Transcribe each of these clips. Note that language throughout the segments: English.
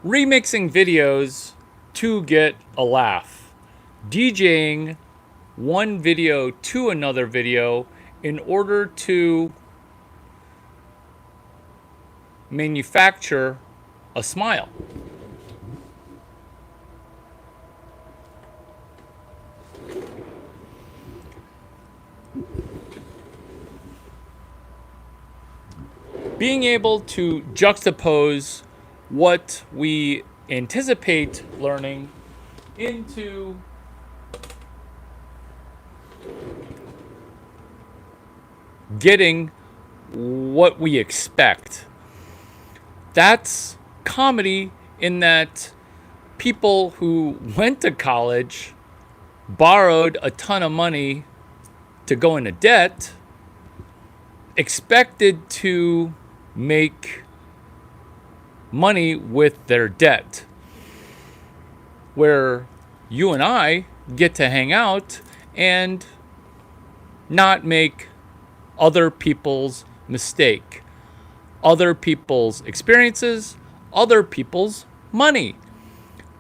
remixing videos to get a laugh, DJing one video to another video in order to manufacture a smile. Being able to juxtapose what we anticipate learning into getting what we expect. That's comedy, in that people who went to college, borrowed a ton of money to go into debt, expected to make money with their debt. Where you and I get to hang out and not make other people's mistake, other people's experiences, other people's money.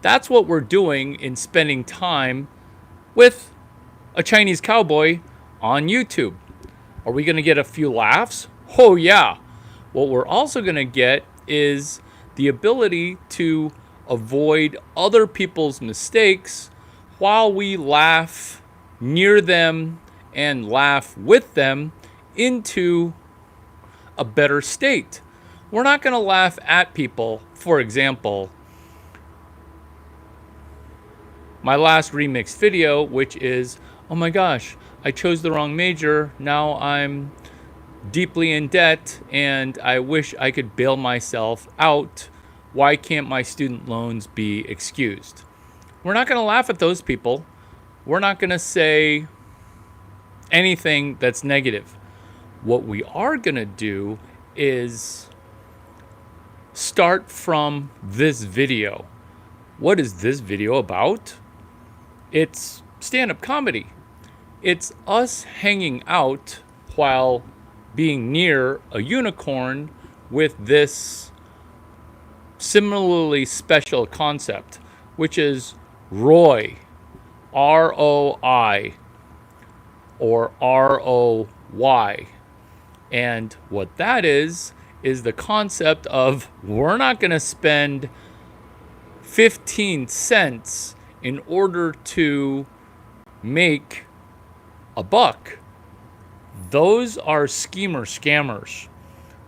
That's what we're doing in spending time with a Chinese cowboy on YouTube. Are we going to get a few laughs? Oh yeah. What we're also going to get is the ability to avoid other people's mistakes while we laugh near them and laugh with them into a better state. We're not going to laugh at people. For example, my last remixed video, which is, oh my gosh, I chose the wrong major. Now I'm deeply in debt and I wish I could bail myself out. Why can't my student loans be excused? We're not going to laugh at those people. We're not going to say anything that's negative. What we are going to do is start from this video. What is this video about? It's stand-up comedy. It's us hanging out while being near a unicorn with this similarly special concept, which is ROI, R-O-I, or R-O-Y. And what that is the concept of we're not going to spend 15 cents in order to make a buck. Those are schemer scammers.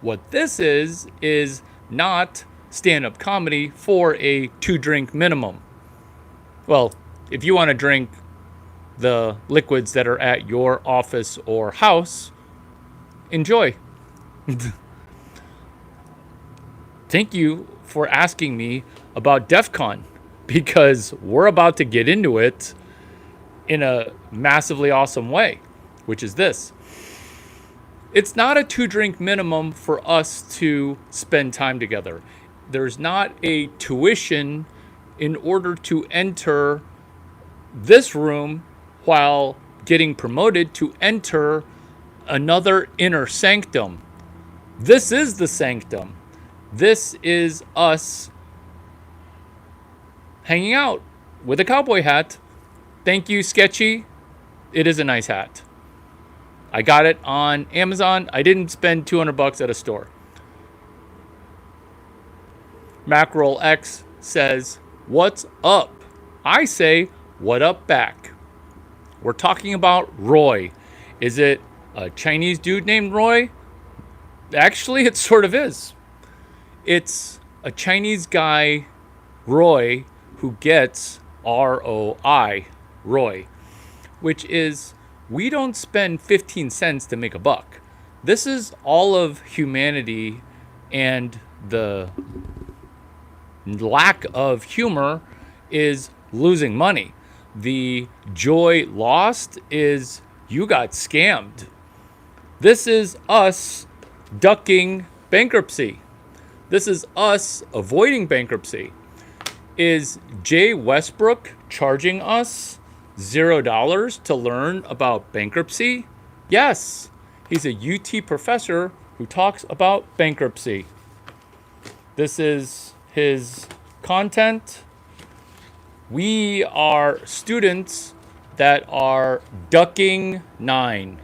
What this is not stand-up comedy for a 2-drink minimum. Well, if you want to drink the liquids that are at your office or house, enjoy. Thank you for asking me about DEF CON, because we're about to get into it in a massively awesome way, which is this. It's not a 2-drink minimum for us to spend time together. There's not a tuition in order to enter this room while getting promoted to enter another inner sanctum. This is the sanctum. This is us hanging out with a cowboy hat. Thank you, Sketchy. It is a nice hat. I got it on Amazon. I didn't spend $200 at a store. Macroll X says, "What's up?" I say, "What up back?" We're talking about Roy. Is it a Chinese dude named Roy? Actually, it sort of is. It's a Chinese guy, Roy, who gets ROI, Roy, which is, we don't spend 15 cents to make a buck. This is all of humanity, and the lack of humor is losing money. The joy lost is you got scammed. This is us ducking bankruptcy. This is us avoiding bankruptcy. Is Jay Westbrook charging us $0 to learn about bankruptcy? Yes. He's a UT professor who talks about bankruptcy. This is his content. We are students that are ducking 9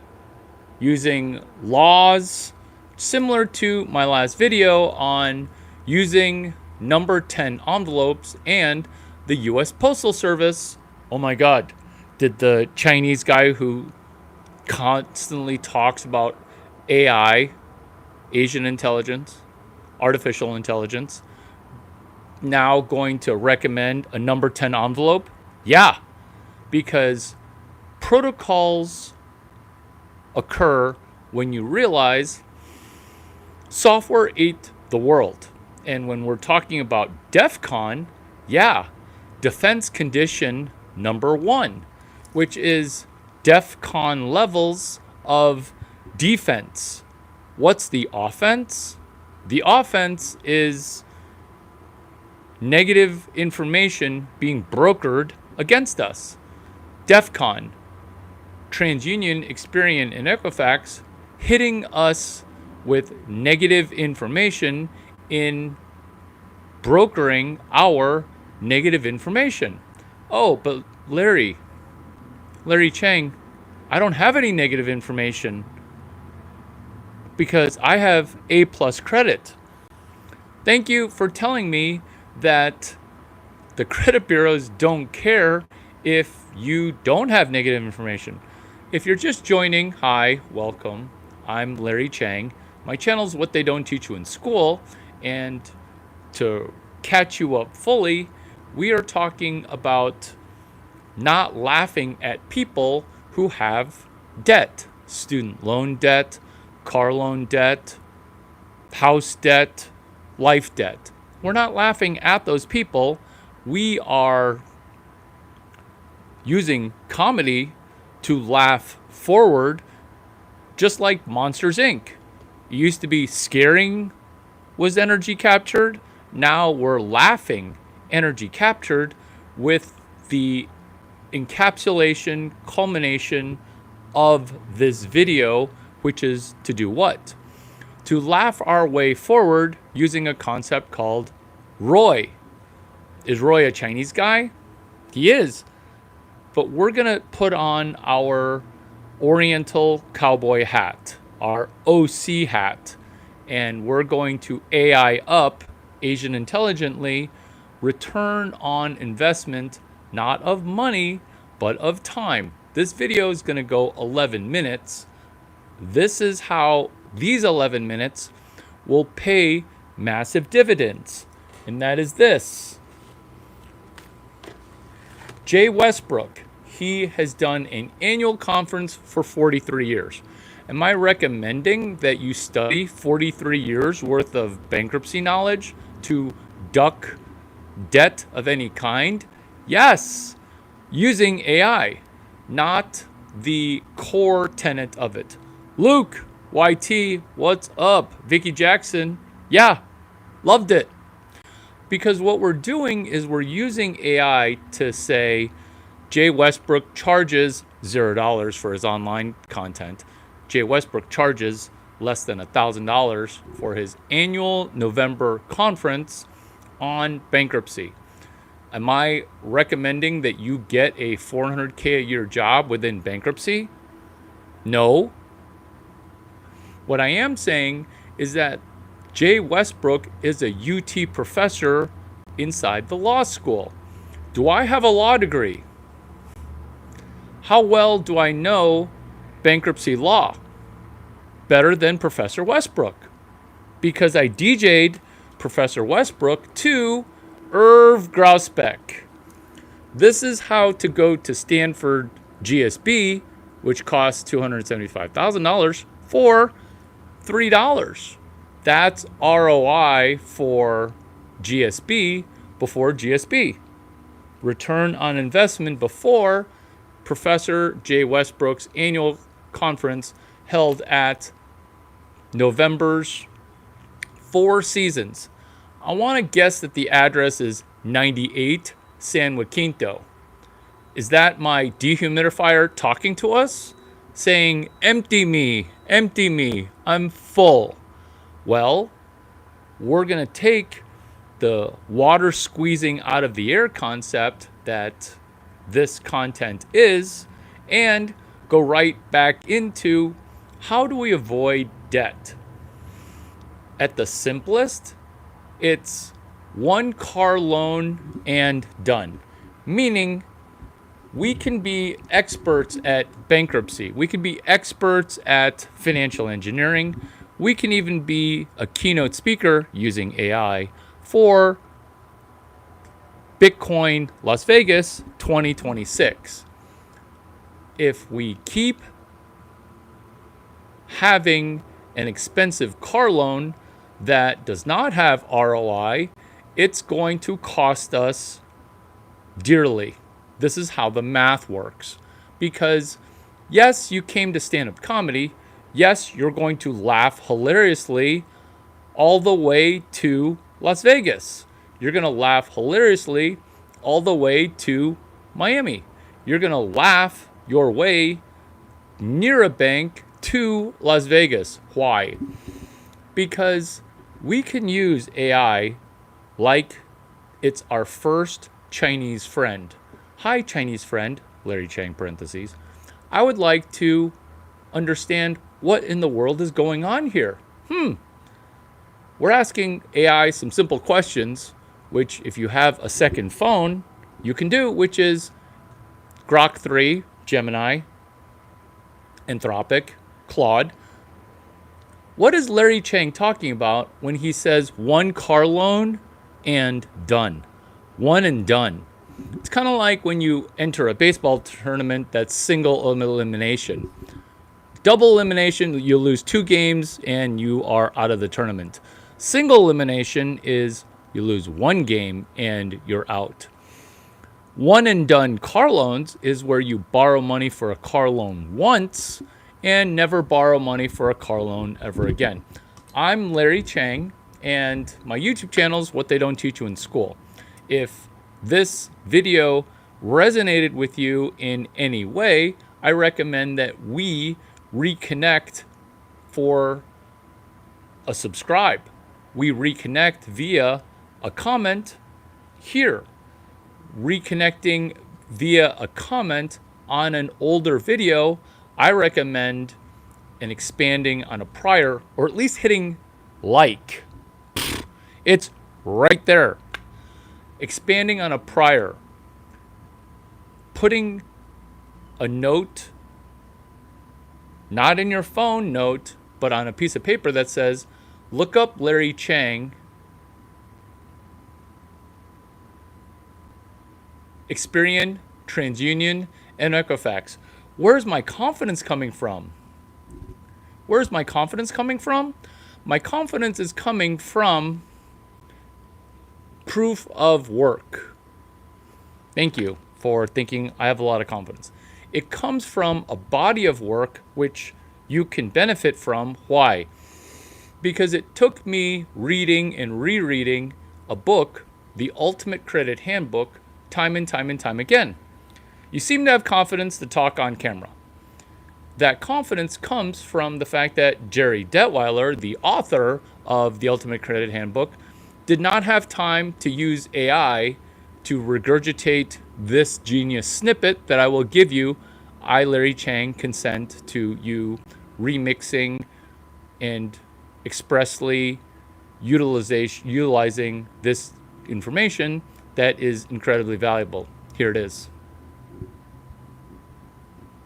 using laws similar to my last video on using number 10 envelopes and the US Postal Service. Oh my God, did the Chinese guy who constantly talks about AI, Asian intelligence, artificial intelligence, now going to recommend a number 10 envelope? Yeah, because protocols occur when you realize software ate the world. And when we're talking about DEF CON, yeah, defense condition number 1, which is DEF CON levels of defense. What's the offense? The offense is negative information being brokered against us. DEF CON, TransUnion, Experian, and Equifax hitting us with negative information in brokering our negative information. Oh, but Larry Chang, I don't have any negative information because I have A+ credit. Thank you for telling me that the credit bureaus don't care if you don't have negative information. If you're just joining, hi, welcome. I'm Larry Chang. My channel is What They Don't Teach You in School. And to catch you up fully, we are talking about not laughing at people who have debt, student loan debt, car loan debt, house debt, life debt. We're not laughing at those people. We are using comedy to laugh forward, just like Monsters, Inc. It used to be scaring was energy captured. Now we're laughing energy captured with the encapsulation, culmination of this video, which is to do what? To laugh our way forward using a concept called Roy. Is Roy a Chinese guy? He is. But we're going to put on our Oriental cowboy hat, our OC hat, and we're going to AI up, Asian intelligently, return on investment, not of money, but of time. This video is going to go 11 minutes. This is how these 11 minutes will pay massive dividends. And that is this. Jay Westbrook, he has done an annual conference for 43 years. Am I recommending that you study 43 years worth of bankruptcy knowledge to duck debt of any kind? Yes, using AI, not the core tenet of it. Luke, YT, what's up? Vicky Jackson, yeah, loved it. Because what we're doing is we're using AI to say Jay Westbrook charges $0 for his online content. Jay Westbrook charges less than $1,000 for his annual November conference on bankruptcy. Am I recommending that you get a $400K a year job within bankruptcy? No. What I am saying is that Jay Westbrook is a UT professor inside the law school. Do I have a law degree? How well do I know bankruptcy law? Better than Professor Westbrook. Because I DJ'd Professor Westbrook to Irv Grousbeck. This is how to go to Stanford GSB, which costs $275,000 for $3. That's ROI for GSB before GSB. Return on investment before Professor Jay Westbrook's annual conference held at November's Four Seasons. I want to guess that the address is 98 San Jacinto. Is that my dehumidifier talking to us? Saying, empty me, I'm full. Well, we're going to take the water squeezing out of the air concept that this content is, and go right back into how do we avoid debt. At the simplest, it's one car loan and done. Meaning, we can be experts at bankruptcy. We can be experts at financial engineering. We can even be a keynote speaker using AI for Bitcoin Las Vegas 2026. If we keep having an expensive car loan that does not have ROI, it's going to cost us dearly. This is how the math works. Because yes, you came to stand-up comedy. Yes, you're going to laugh hilariously all the way to Las Vegas. You're going to laugh hilariously all the way to Miami. You're going to laugh your way near a bank to Las Vegas. Why? Because we can use AI like it's our first Chinese friend. Hi, Chinese friend, Larry Chang parentheses. I would like to understand what in the world is going on here. We're asking AI some simple questions, which if you have a second phone, you can do, which is Grok 3, Gemini, Anthropic, Claude. What is Larry Chang talking about when he says one car loan and done? One and done. It's kind of like when you enter a baseball tournament that's single elimination. Double elimination, you lose 2 games and you are out of the tournament. Single elimination is you lose 1 game and you're out. One and done car loans is where you borrow money for a car loan once and never borrow money for a car loan ever again. I'm Larry Chang, and my YouTube channel is What They Don't Teach You in School. If this video resonated with you in any way, I recommend that we reconnect for a subscribe. We reconnect via a comment here. Reconnecting via a comment on an older video, I recommend an expanding on a prior, or at least hitting like. It's right there. Expanding on a prior. Putting a note, not in your phone note, but on a piece of paper that says, look up Larry Chang, Experian, TransUnion, and Equifax. Where's my confidence coming from? Where's my confidence coming from? My confidence is coming from proof of work. Thank you for thinking I have a lot of confidence. It comes from a body of work which you can benefit from. Why? Because it took me reading and rereading a book, The Ultimate Credit Handbook, time and time and time again. You seem to have confidence to talk on camera. That confidence comes from the fact that Jerry Detweiler, the author of The Ultimate Credit Handbook, did not have time to use AI to regurgitate this genius snippet that I will give you. I, Larry Chang, consent to you remixing and expressly utilizing this information that is incredibly valuable. Here it is.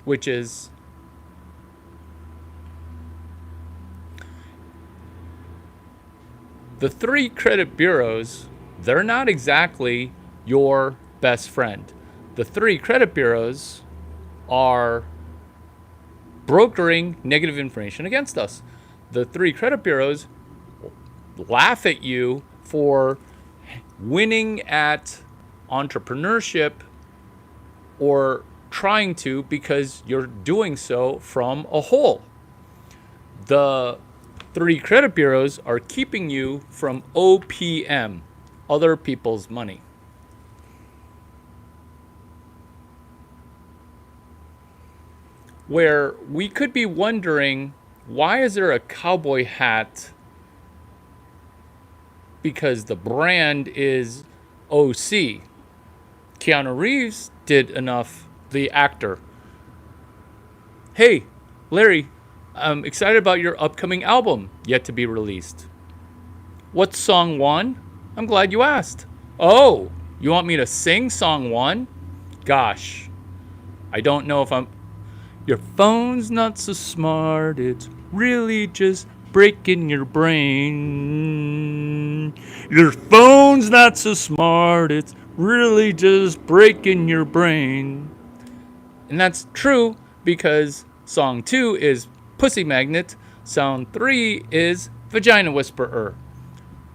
Which is the 3 credit bureaus, they're not exactly your best friend. The 3 credit bureaus are brokering negative information against us. The 3 credit bureaus laugh at you for winning at entrepreneurship or trying to, because you're doing so from a hole. The 3 credit bureaus are keeping you from OPM, other people's money. Where we could be wondering, why is there a cowboy hat because the brand is OC. Keanu Reeves did enough, the actor. Hey, Larry, I'm excited about your upcoming album, yet to be released. What's song one? I'm glad you asked. Oh, you want me to sing song one? Gosh, I don't know if I'm. Your phone's not so smart, it's really just breaking your brain. Your phone's not so smart, it's really just breaking your brain. And that's true because song 2 is Pussy Magnet, song 3 is Vagina Whisperer.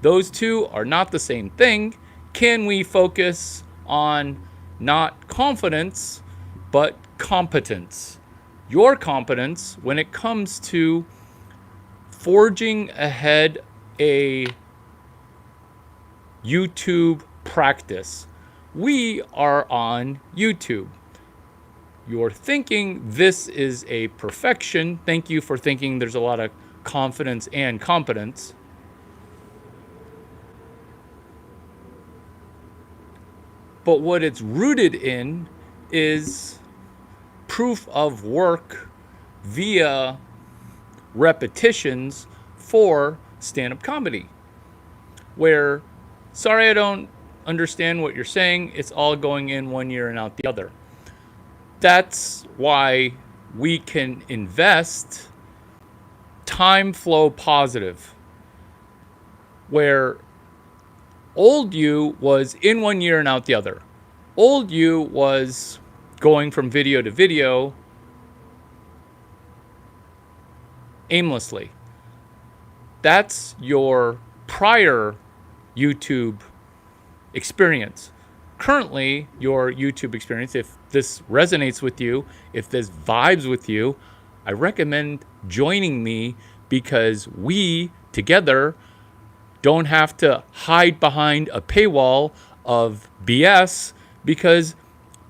Those two are not the same thing. Can we focus on not confidence, but competence? Your competence when it comes to forging ahead a YouTube practice. We are on YouTube. You're thinking this is a perfection. Thank you for thinking there's a lot of confidence and competence. But what it's rooted in is proof of work via repetitions for stand-up comedy. Where, sorry, I don't understand what you're saying. It's all going in one ear and out the other. That's why we can invest time flow positive. Where old you was in one ear and out the other. Old you was going from video to video aimlessly. That's your prior YouTube experience. Currently, your YouTube experience, if this resonates with you, if this vibes with you, I recommend joining me because we together don't have to hide behind a paywall of BS because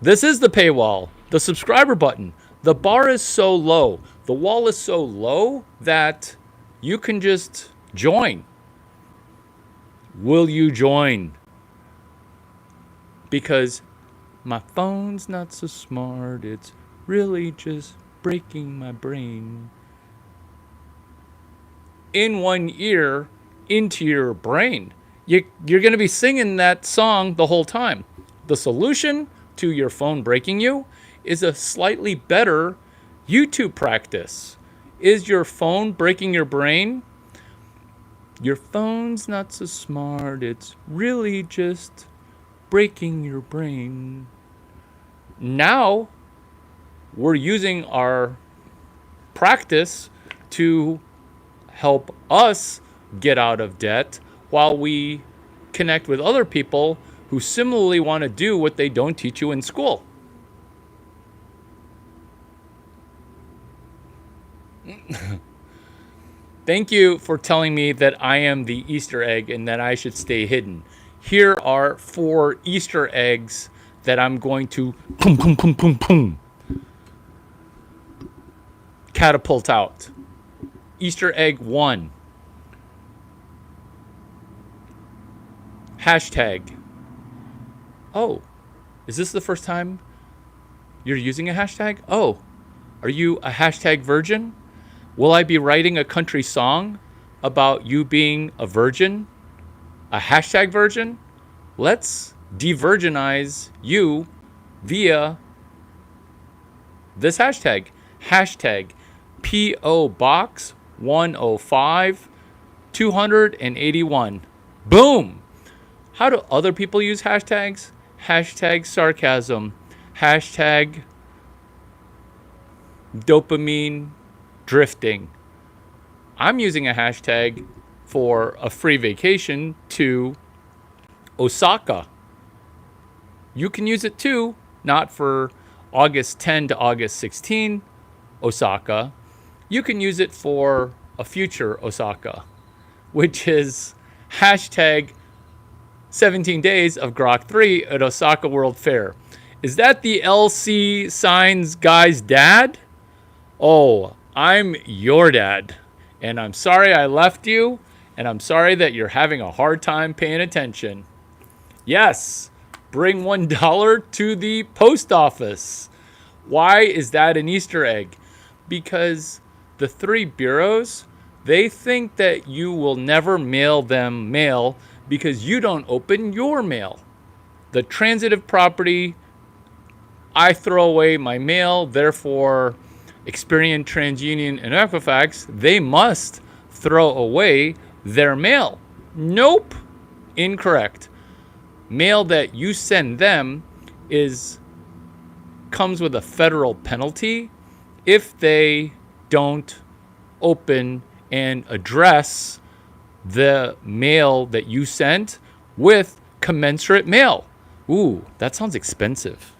this is the paywall, the subscriber button. The bar is so low, the wall is so low that you can just join. Will you join? Because my phone's not so smart, it's really just breaking my brain. In one ear, into your brain. You're going to be singing that song the whole time. The solution to your phone breaking you is a slightly better YouTube practice. Is your phone breaking your brain? Your phone's not so smart, it's really just breaking your brain. Now, we're using our practice to help us get out of debt while we connect with other people who similarly want to do what they don't teach you in school. Thank you for telling me that I am the Easter egg and that I should stay hidden. Here are 4 Easter eggs that I'm going to catapult out. Easter egg 1. Hashtag. Oh, is this the first time you're using a hashtag? Oh, are you a hashtag virgin? Will I be writing a country song about you being a virgin? A hashtag virgin? Let's de-virginize you via this hashtag. Hashtag P.O. Box 105 281. Boom! How do other people use hashtags? Hashtag sarcasm. Hashtag dopamine drifting. I'm using a hashtag for a free vacation to Osaka. You can use it too, not for August 10 to August 16, Osaka. You can use it for a future Osaka, which is hashtag 17 days of Grok 3 at Osaka World Fair. Is that the LC Signs guy's dad? Oh, I'm your dad. And I'm sorry I left you. And I'm sorry that you're having a hard time paying attention. Yes, bring $1 to the post office. Why is that an Easter egg? Because the three bureaus, they think that you will never mail them mail because you don't open your mail. The transitive property, I throw away my mail, therefore Experian, TransUnion, and Equifax, they must throw away their mail. Nope, incorrect. Mail that you send them comes with a federal penalty if they don't open and address the mail that you sent with commensurate mail. Ooh, that sounds expensive.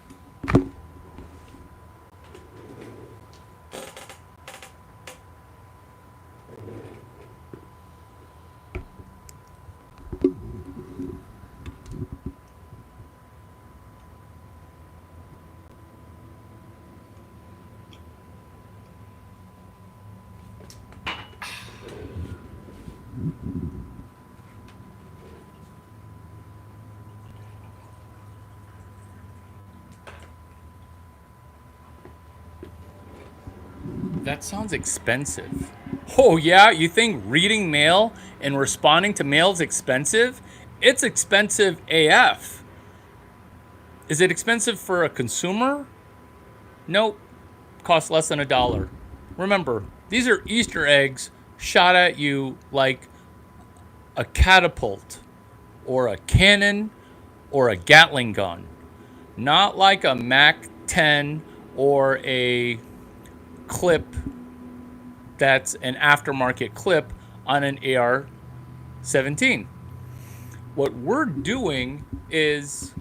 That sounds expensive. Oh, yeah? You think reading mail and responding to mail is expensive? It's expensive AF. Is it expensive for a consumer? Nope. Costs less than $1. Remember, these are Easter eggs shot at you like a catapult or a cannon or a Gatling gun. Not like a Mac 10 or a clip that's an aftermarket clip on an AR-17. What we're doing is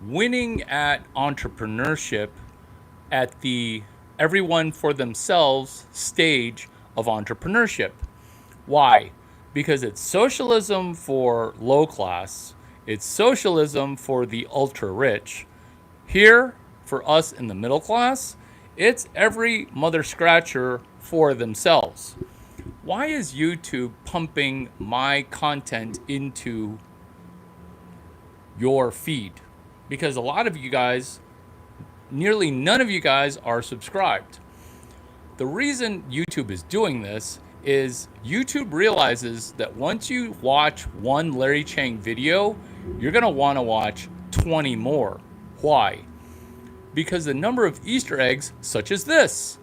winning at entrepreneurship at the everyone for themselves stage of entrepreneurship. Why? Because it's socialism for low class, it's socialism for the ultra rich. Here, for us in the middle class, it's every mother scratcher for themselves. Why is YouTube pumping my content into your feed? Because a lot of you guys, nearly none of you guys are subscribed. The reason YouTube is doing this is YouTube realizes that once you watch one Larry Chang video, you're going to want to watch 20 more. Why? Because the number of Easter eggs, such as this,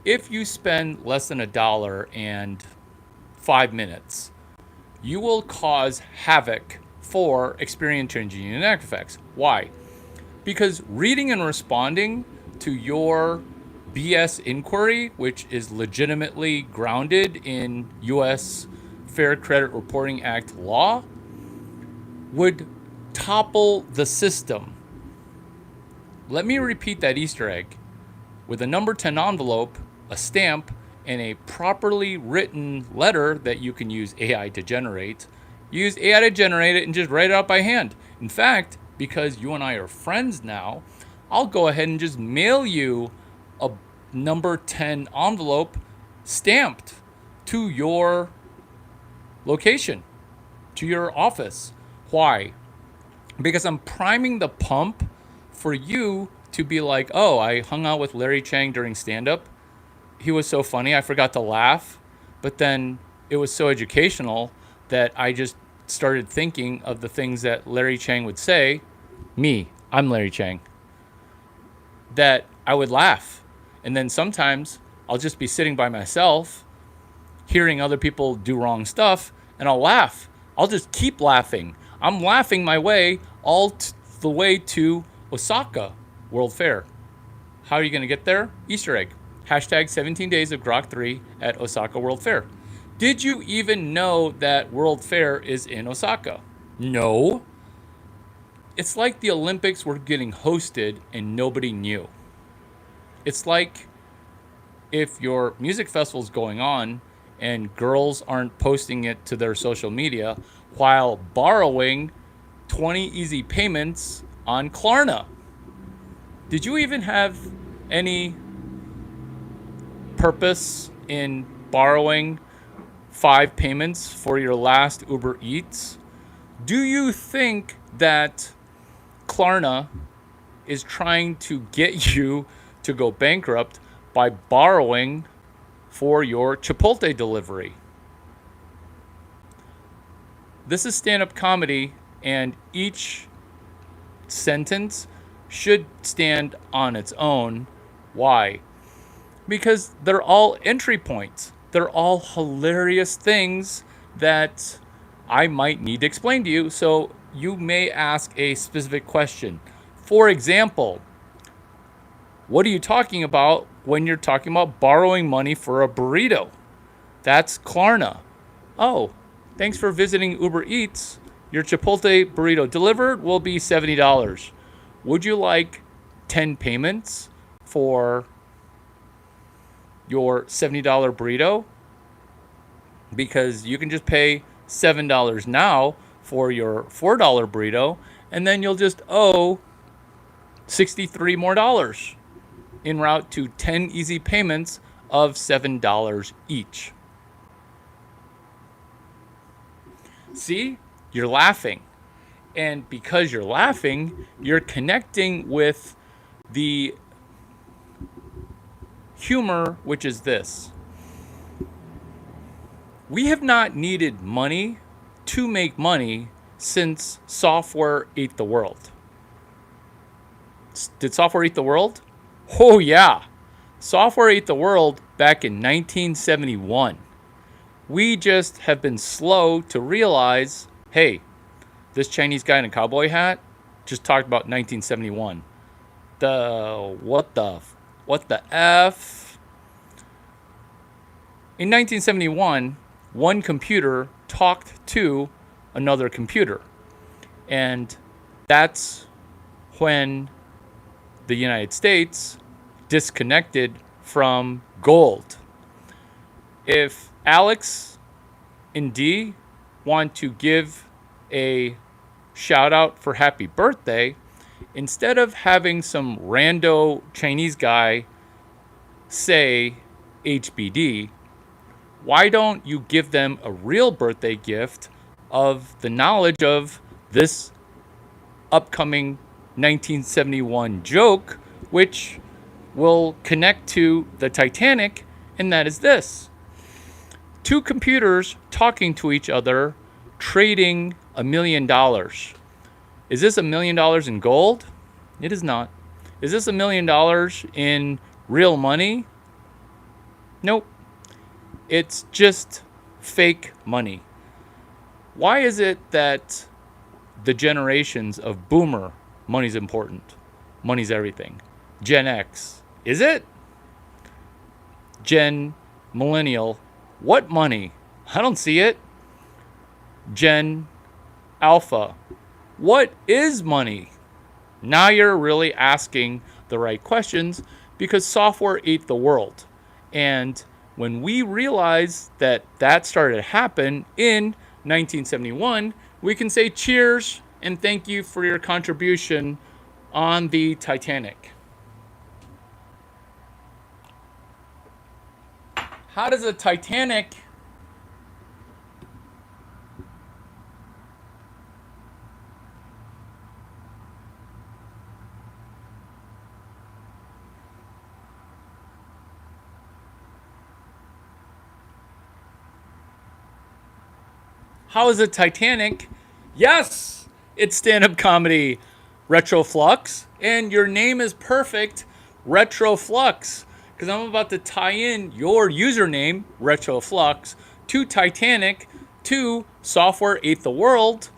if you spend less than $1 and 5 minutes, you will cause havoc for Experian, TransUnion, and Equifax. Why? Because reading and responding to your BS inquiry, which is legitimately grounded in U.S. Fair Credit Reporting Act law, would topple the system. Let me repeat that Easter egg. With a number 10 envelope, a stamp, and a properly written letter that you can use AI to generate, use AI to generate it and just write it out by hand. In fact, because you and I are friends now, I'll go ahead and just mail you a number 10 envelope stamped to your location, to your office. Why? Because I'm priming the pump for you to be like, oh, I hung out with Larry Chang during stand-up. He was so funny, I forgot to laugh. But then it was so educational that I just started thinking of the things that Larry Chang would say. I'm Larry Chang. That I would laugh. And then sometimes I'll just be sitting by myself, hearing other people do wrong stuff, and I'll laugh. I'll just keep laughing. I'm laughing my way all the way to Osaka World Fair. How are you going to get there? Easter egg. Hashtag 17 days of Grok 3 at Osaka World Fair. Did you even know that World Fair is in Osaka? No. It's like the Olympics were getting hosted and nobody knew. It's like if your music festival's going on and girls aren't posting it to their social media while borrowing 20 easy payments on Klarna. Did you even have any purpose in borrowing 5 payments for your last Uber Eats, do you think that Klarna is trying to get you to go bankrupt by borrowing for your Chipotle delivery? This is stand-up comedy, and each sentence should stand on its own. Why? Because they're all entry points. They're all hilarious things that I might need to explain to you. So you may ask a specific question. For example, what are you talking about when you're talking about borrowing money for a burrito? That's Klarna. Oh, thanks for visiting Uber Eats. Your Chipotle burrito delivered will be $70. Would you like 10 payments for your $70 burrito? Because you can just pay $7 now for your $4 burrito, and then you'll just owe $63 more en route to 10 easy payments of $7 each. See, you're laughing. And because you're laughing, you're connecting with the humor, which is this. We have not needed money to make money since software ate the world. Did software eat the world? Oh yeah. Software ate the world back in 1971. We just have been slow to realize, hey, this Chinese guy in a cowboy hat just talked about 1971. What the F? In 1971, one computer talked to another computer. And that's when the United States disconnected from gold. If Alex and Dee want to give a shout out for happy birthday, instead of having some rando Chinese guy say HBD, why don't you give them a real birthday gift of the knowledge of this upcoming 1971 joke, which will connect to the Titanic, and that is this. Two computers talking to each other, trading $1 million. Is this $1 million in gold? It is not. Is this $1 million in real money? Nope. It's just fake money. Why is it that the generations of boomer, money's important, money's everything? Gen X, is it? Gen millennial, what money? I don't see it. Gen Alpha, what is money? Now you're really asking the right questions, because software ate the world. And when we realize that that started to happen in 1971, we can say cheers and thank you for your contribution on the Titanic. How does a Titanic How is it Titanic? Yes, it's stand-up comedy, Retroflux, and your name is perfect, Retroflux, because I'm about to tie in your username, Retroflux, to Titanic, to Software Ate the World.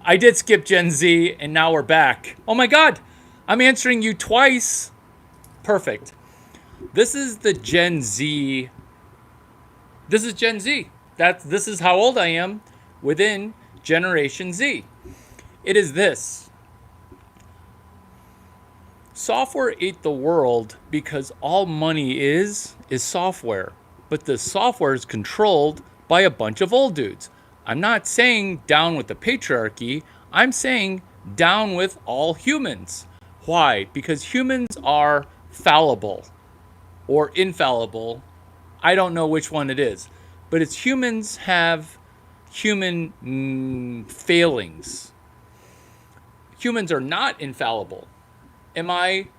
I did skip Gen Z, and now we're back. Oh my God, I'm answering you twice. Perfect. This is the Gen Z. This is Gen Z. This is how old I am within Generation Z. It is this. Software ate the world because all money is software. But the software is controlled by a bunch of old dudes. I'm not saying down with the patriarchy. I'm saying down with all humans. Why? Because humans are fallible or infallible. I don't know which one it is. but it's humans have human failings. Humans are not infallible. Am I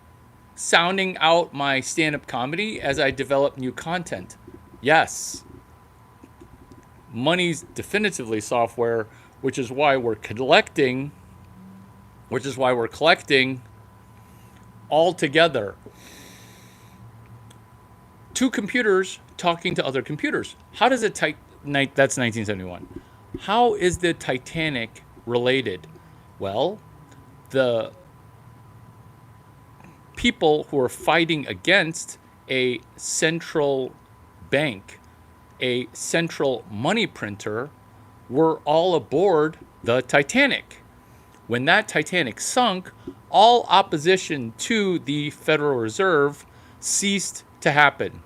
sounding out my stand-up comedy as I develop new content? Yes. Money's definitively software, which is why we're collecting all together. Two computers talking to other computers. How does it that's 1971. How is the Titanic related? Well, the people who are fighting against a central bank, a central money printer, were all aboard the Titanic. When that Titanic sunk, all opposition to the Federal Reserve ceased to happen.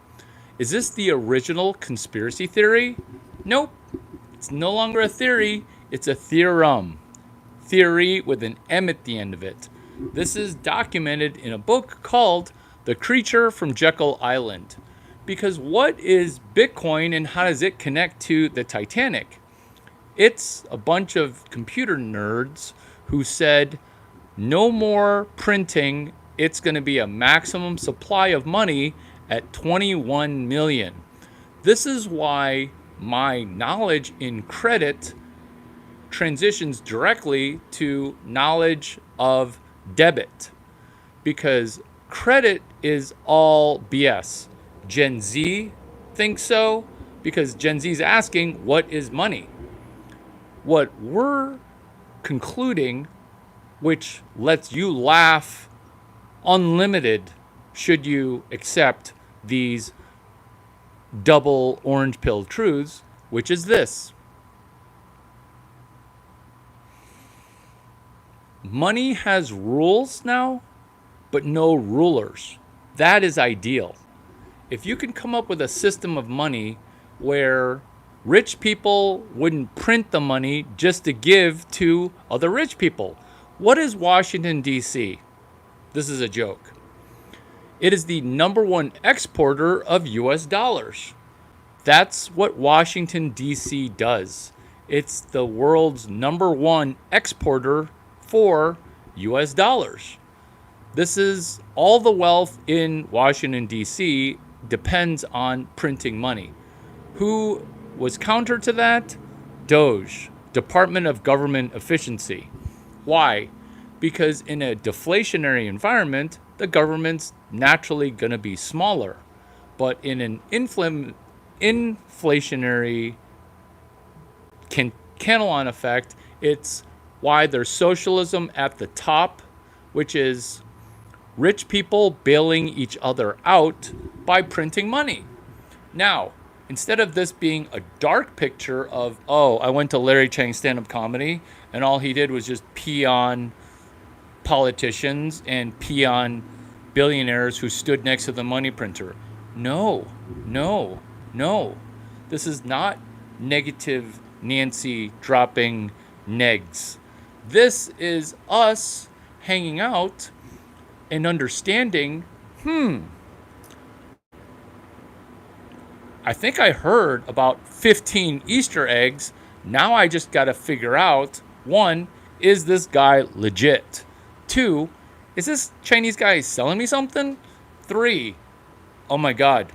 Is this the original conspiracy theory? Nope. It's no longer a theory, it's a theorem. Theory with an M at the end of it. This is documented in a book called The Creature from Jekyll Island. Because what is Bitcoin and how does it connect to the Titanic? It's a bunch of computer nerds who said, no more printing, it's going to be a maximum supply of money at 21 million. This is why my knowledge in credit transitions directly to knowledge of debit, because credit is all BS. Gen Z thinks so because Gen Z is asking, what is money? What we're concluding, which lets you laugh unlimited should you accept these double orange pill truths, which is this. Money has rules now, but no rulers. That is ideal. If you can come up with a system of money where rich people wouldn't print the money just to give to other rich people. What is Washington, D.C.? This is a joke. It is the #1 exporter of U.S. dollars. That's what Washington, D.C. does. It's the world's #1 exporter for U.S. dollars. This is all the wealth in Washington, D.C. depends on printing money. Who was counter to that? Doge, Department of Government Efficiency. Why? Because in a deflationary environment, the government's naturally going to be smaller. But in an inflationary Cantillon effect, it's why there's socialism at the top, which is rich people bailing each other out by printing money. Now, instead of this being a dark picture of, oh, I went to Larry Chang's stand-up comedy and all he did was just pee on politicians and pee on billionaires who stood next to the money printer. No. This is not negative Nancy dropping negs. This is us hanging out and understanding, I think I heard about 15 Easter eggs. Now I just got to figure out, 1, is this guy legit? 2, is this Chinese guy selling me something? 3, oh my God,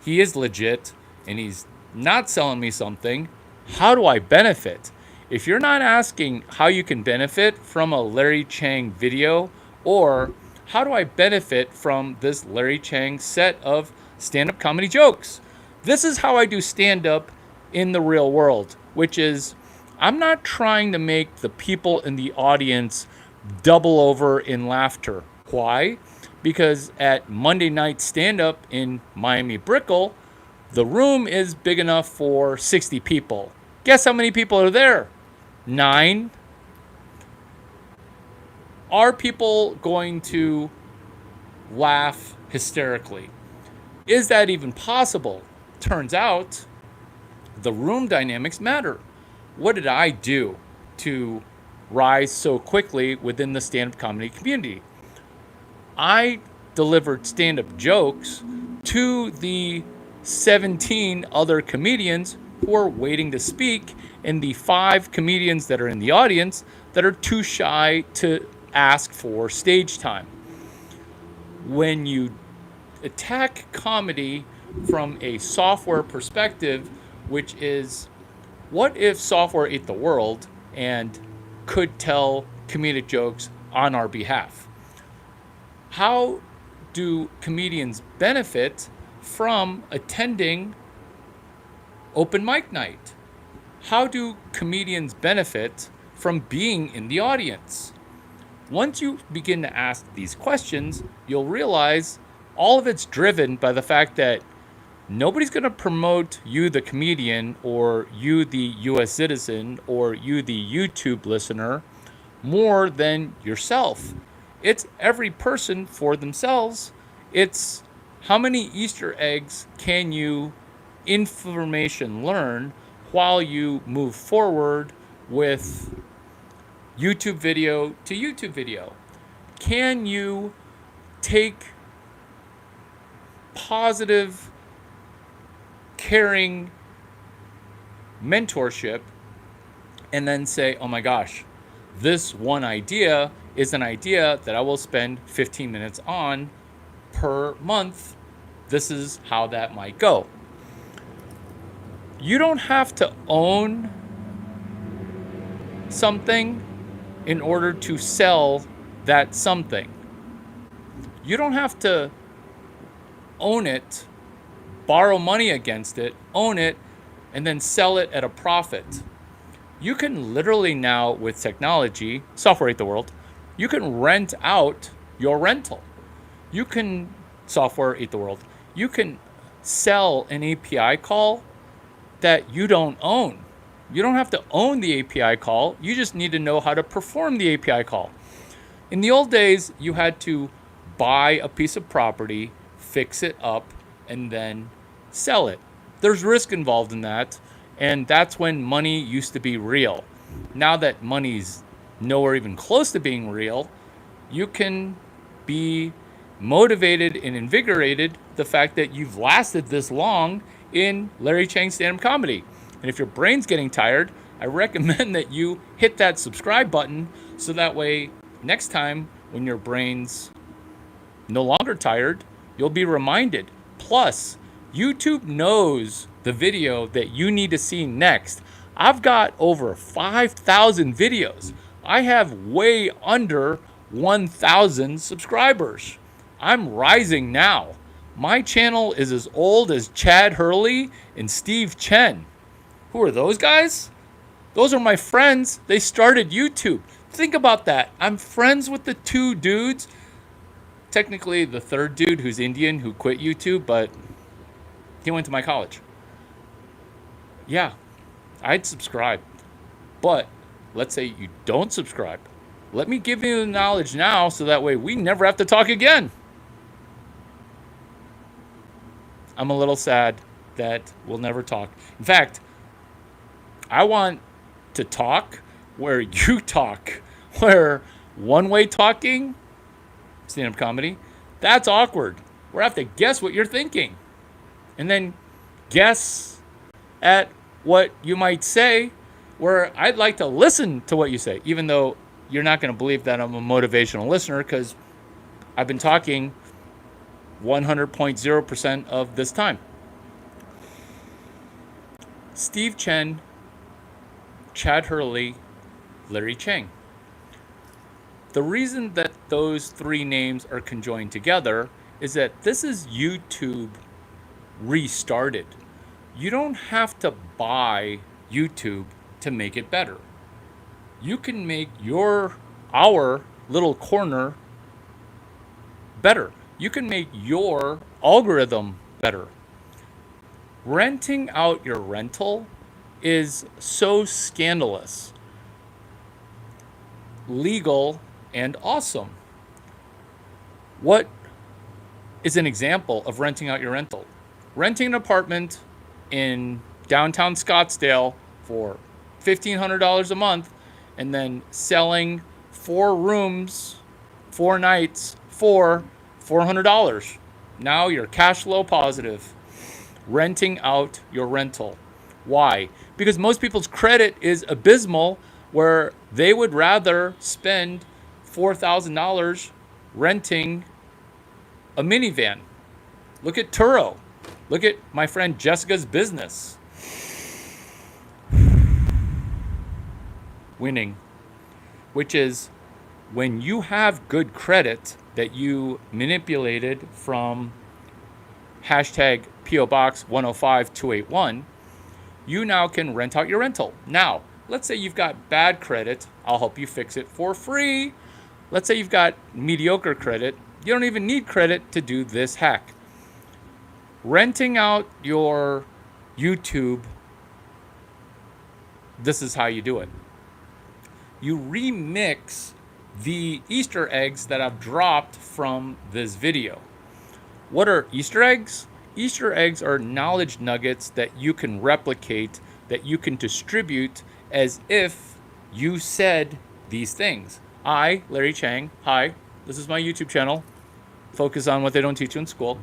he is legit and he's not selling me something. How do I benefit? If you're not asking how you can benefit from a Larry Chang video, or how do I benefit from this Larry Chang set of stand-up comedy jokes? This is how I do stand-up in the real world, which is I'm not trying to make the people in the audience double over in laughter. Why? Because at Monday night stand-up in Miami Brickell, the room is big enough for 60 people. Guess how many people are there? 9. Are people going to laugh hysterically? Is that even possible? Turns out the room dynamics matter. What did I do to rise so quickly within the stand-up comedy community? I delivered stand-up jokes to the 17 other comedians who are waiting to speak, and the 5 comedians that are in the audience that are too shy to ask for stage time. When you attack comedy from a software perspective, which is, what if software ate the world and could tell comedic jokes on our behalf? How do comedians benefit from attending open mic night? How do comedians benefit from being in the audience? Once you begin to ask these questions, you'll realize all of it's driven by the fact that nobody's going to promote you, the comedian, or you, the US citizen, or you, the YouTube listener, more than yourself. It's every person for themselves. It's how many Easter eggs can you information learn while you move forward with YouTube video to YouTube video? Can you take positive, caring mentorship and then say, oh my gosh, this one idea is an idea that I will spend 15 minutes on per month. This is how that might go. You don't have to own something in order to sell that something. You don't have to own it, borrow money against it, own it, and then sell it at a profit. You can literally now, with technology, software ate the world, you can rent out your rental. You can, software ate the world, you can sell an API call that you don't own. You don't have to own the API call. You just need to know how to perform the API call. In the old days, you had to buy a piece of property, fix it up, and then sell it. There's risk involved in that, and that's when money used to be real. Now that money's nowhere even close to being real, you can be motivated and invigorated the fact that you've lasted this long in Larry Chang's Standup Comedy. And if your brain's getting tired, I recommend that you hit that subscribe button so that way next time when your brain's no longer tired, you'll be reminded. Plus, YouTube knows the video that you need to see next. I've got over 5,000 videos. I have way under 1,000 subscribers. I'm rising now. My channel is as old as Chad Hurley and Steve Chen. Who are those guys? Those are my friends. They started YouTube. Think about that. I'm friends with the 2 dudes. Technically, the 3rd dude who's Indian who quit YouTube, but he went to my college. Yeah, I'd subscribe. But let's say you don't subscribe. Let me give you the knowledge now so that way we never have to talk again. I'm a little sad that we'll never talk. In fact, I want to talk where you talk, where one-way talking, stand-up comedy, that's awkward. We're have to guess what you're thinking. And then guess at what you might say, where I'd like to listen to what you say, even though you're not going to believe that I'm a motivational listener because I've been talking 100.0% of this time. Steve Chen, Chad Hurley, Larry Chang. The reason that those 3 names are conjoined together is that this is YouTube restarted. You don't have to buy YouTube to make it better. You can make our little corner better. You can make your algorithm better. Renting out your rental is so scandalous, legal, and awesome. What is an example of renting out your rental? Renting an apartment in downtown Scottsdale for $1,500 a month and then selling 4 rooms, 4 nights for $400. Now you're cash flow positive. renting out your rental. Why? Because most people's credit is abysmal, where they would rather spend $4,000 renting a minivan. Look at Turo. Look at my friend Jessica's business. Winning. Which is when you have good credit that you manipulated from hashtag PO Box 105281, you now can rent out your rental. Now, let's say you've got bad credit. I'll help you fix it for free. Let's say you've got mediocre credit. You don't even need credit to do this hack. Renting out your YouTube, this is how you do it. You remix the Easter eggs that I've dropped from this video. What are Easter eggs? Easter eggs are knowledge nuggets that you can replicate, that you can distribute as if you said these things. I, Larry Chang, hi, this is my YouTube channel. Focus on what they don't teach you in school.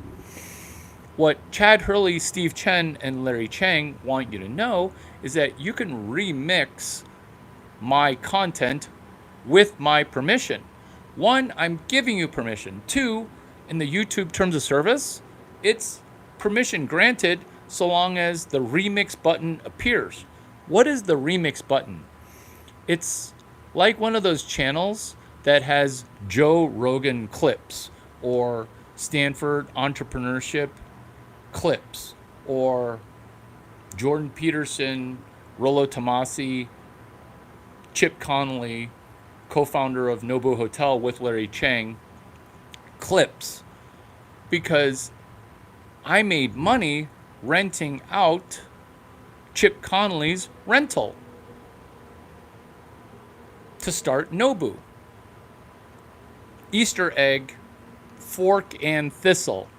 What Chad Hurley, Steve Chen, and Larry Chang want you to know is that you can remix my content with my permission. One, I'm giving you permission. Two, in the YouTube terms of service, it's permission granted so long as the remix button appears. What is the remix button? It's like one of those channels that has Joe Rogan clips or Stanford entrepreneurship clips or Jordan Peterson, Rollo Tomasi, Chip Connolly, co-founder of Nobu Hotel with Larry Chang, clips, because I made money renting out Chip Connolly's rental to start Nobu. Easter egg, Fork and Thistle.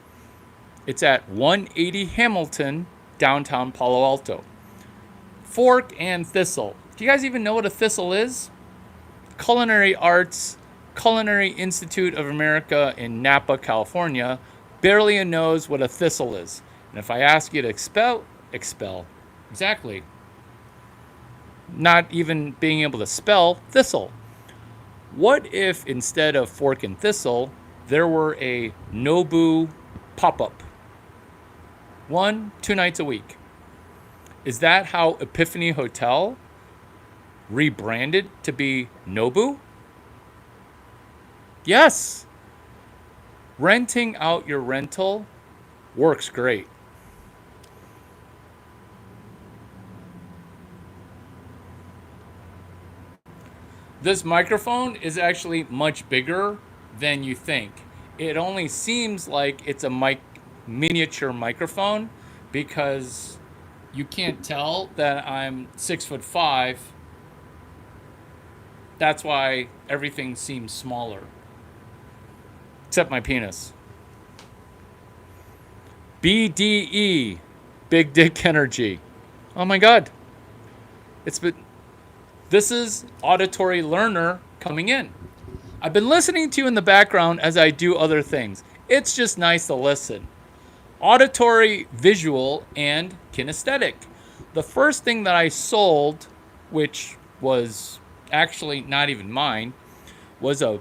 It's at 180 Hamilton, downtown Palo Alto. Fork and Thistle. Do you guys even know what a thistle is? Culinary Arts, Culinary Institute of America in Napa, California, barely knows what a thistle is. And if I ask you to expel, exactly. Not even being able to spell thistle. What if instead of Fork and Thistle, there were a Nobu pop-up? 1-2 nights a week. Is that how Epiphany Hotel rebranded to be Nobu? Yes. Renting out your rental works great. This microphone is actually much bigger than you think. It only seems like it's a miniature microphone because you can't tell that I'm 6'5". That's why everything seems smaller. Except my penis. BDE, Big Dick Energy. Oh my God. This is auditory learner coming in. I've been listening to you in the background as I do other things. It's just nice to listen. Auditory, visual, and kinesthetic. The first thing that I sold, which was actually not even mine, was a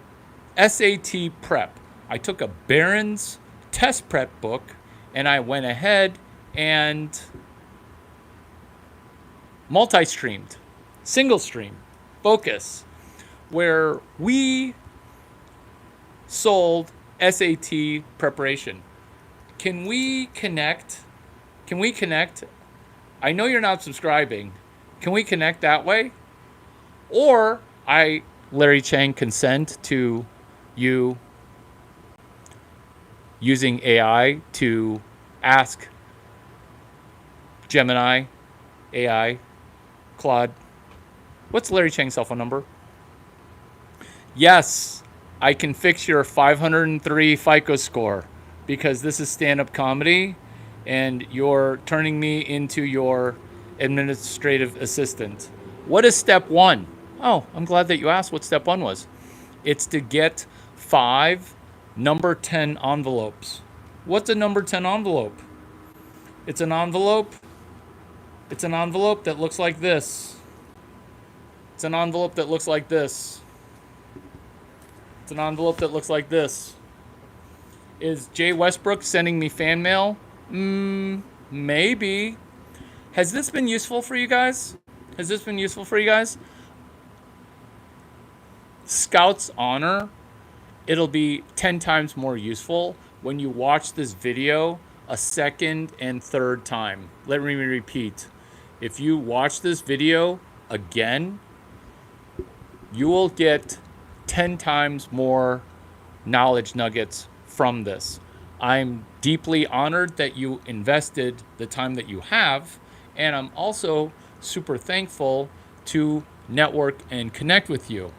SAT prep. I took a Barron's test prep book and I went ahead and multi-streamed, single stream, focus, where we sold SAT preparation. Can we connect? I know you're not subscribing. Can we connect that way? Or I, Larry Chang, consent to you using AI to ask Gemini, AI, Claude, what's Larry Chang's cell phone number? Yes, I can fix your 503 FICO score because this is stand-up comedy and you're turning me into your administrative assistant. What is step one? Oh, I'm glad that you asked what step one was. It's to get 5 number 10 envelopes. What's a number 10 envelope? It's an envelope. It's an envelope that looks like this. It's an envelope that looks like this. It's an envelope that looks like this. Is Jay Westbrook sending me fan mail? Maybe. Has this been useful for you guys? Has this been useful for you guys? Scout's Honor, it'll be 10 times more useful when you watch this video a second and third time. Let me repeat. If you watch this video again, you will get 10 times more knowledge nuggets from this. I'm deeply honored that you invested the time that you have, and I'm also super thankful to network and connect with you.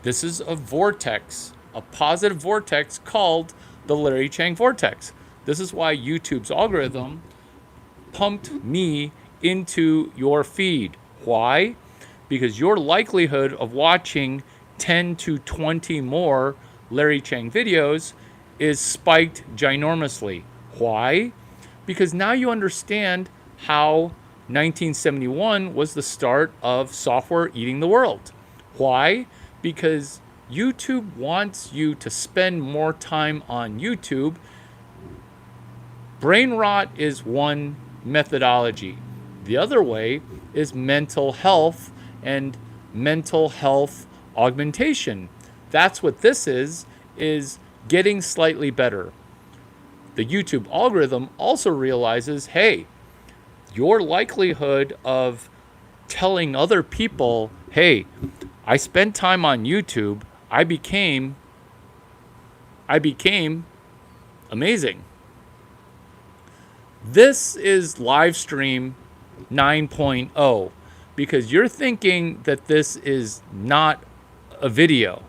This is a vortex, a positive vortex called the Larry Chang Vortex. This is why YouTube's algorithm pumped me into your feed. Why? Because your likelihood of watching 10 to 20 more Larry Chang videos is spiked ginormously. Why? Because now you understand how 1971 was the start of software eating the world. Why? Because YouTube wants you to spend more time on YouTube. Brain rot is one methodology. The other way is mental health and mental health augmentation. That's what this is getting slightly better. The YouTube algorithm also realizes, hey, your likelihood of telling other people, hey, I spent time on YouTube, I became amazing. This is live stream 9.0 because you're thinking that this is not a video,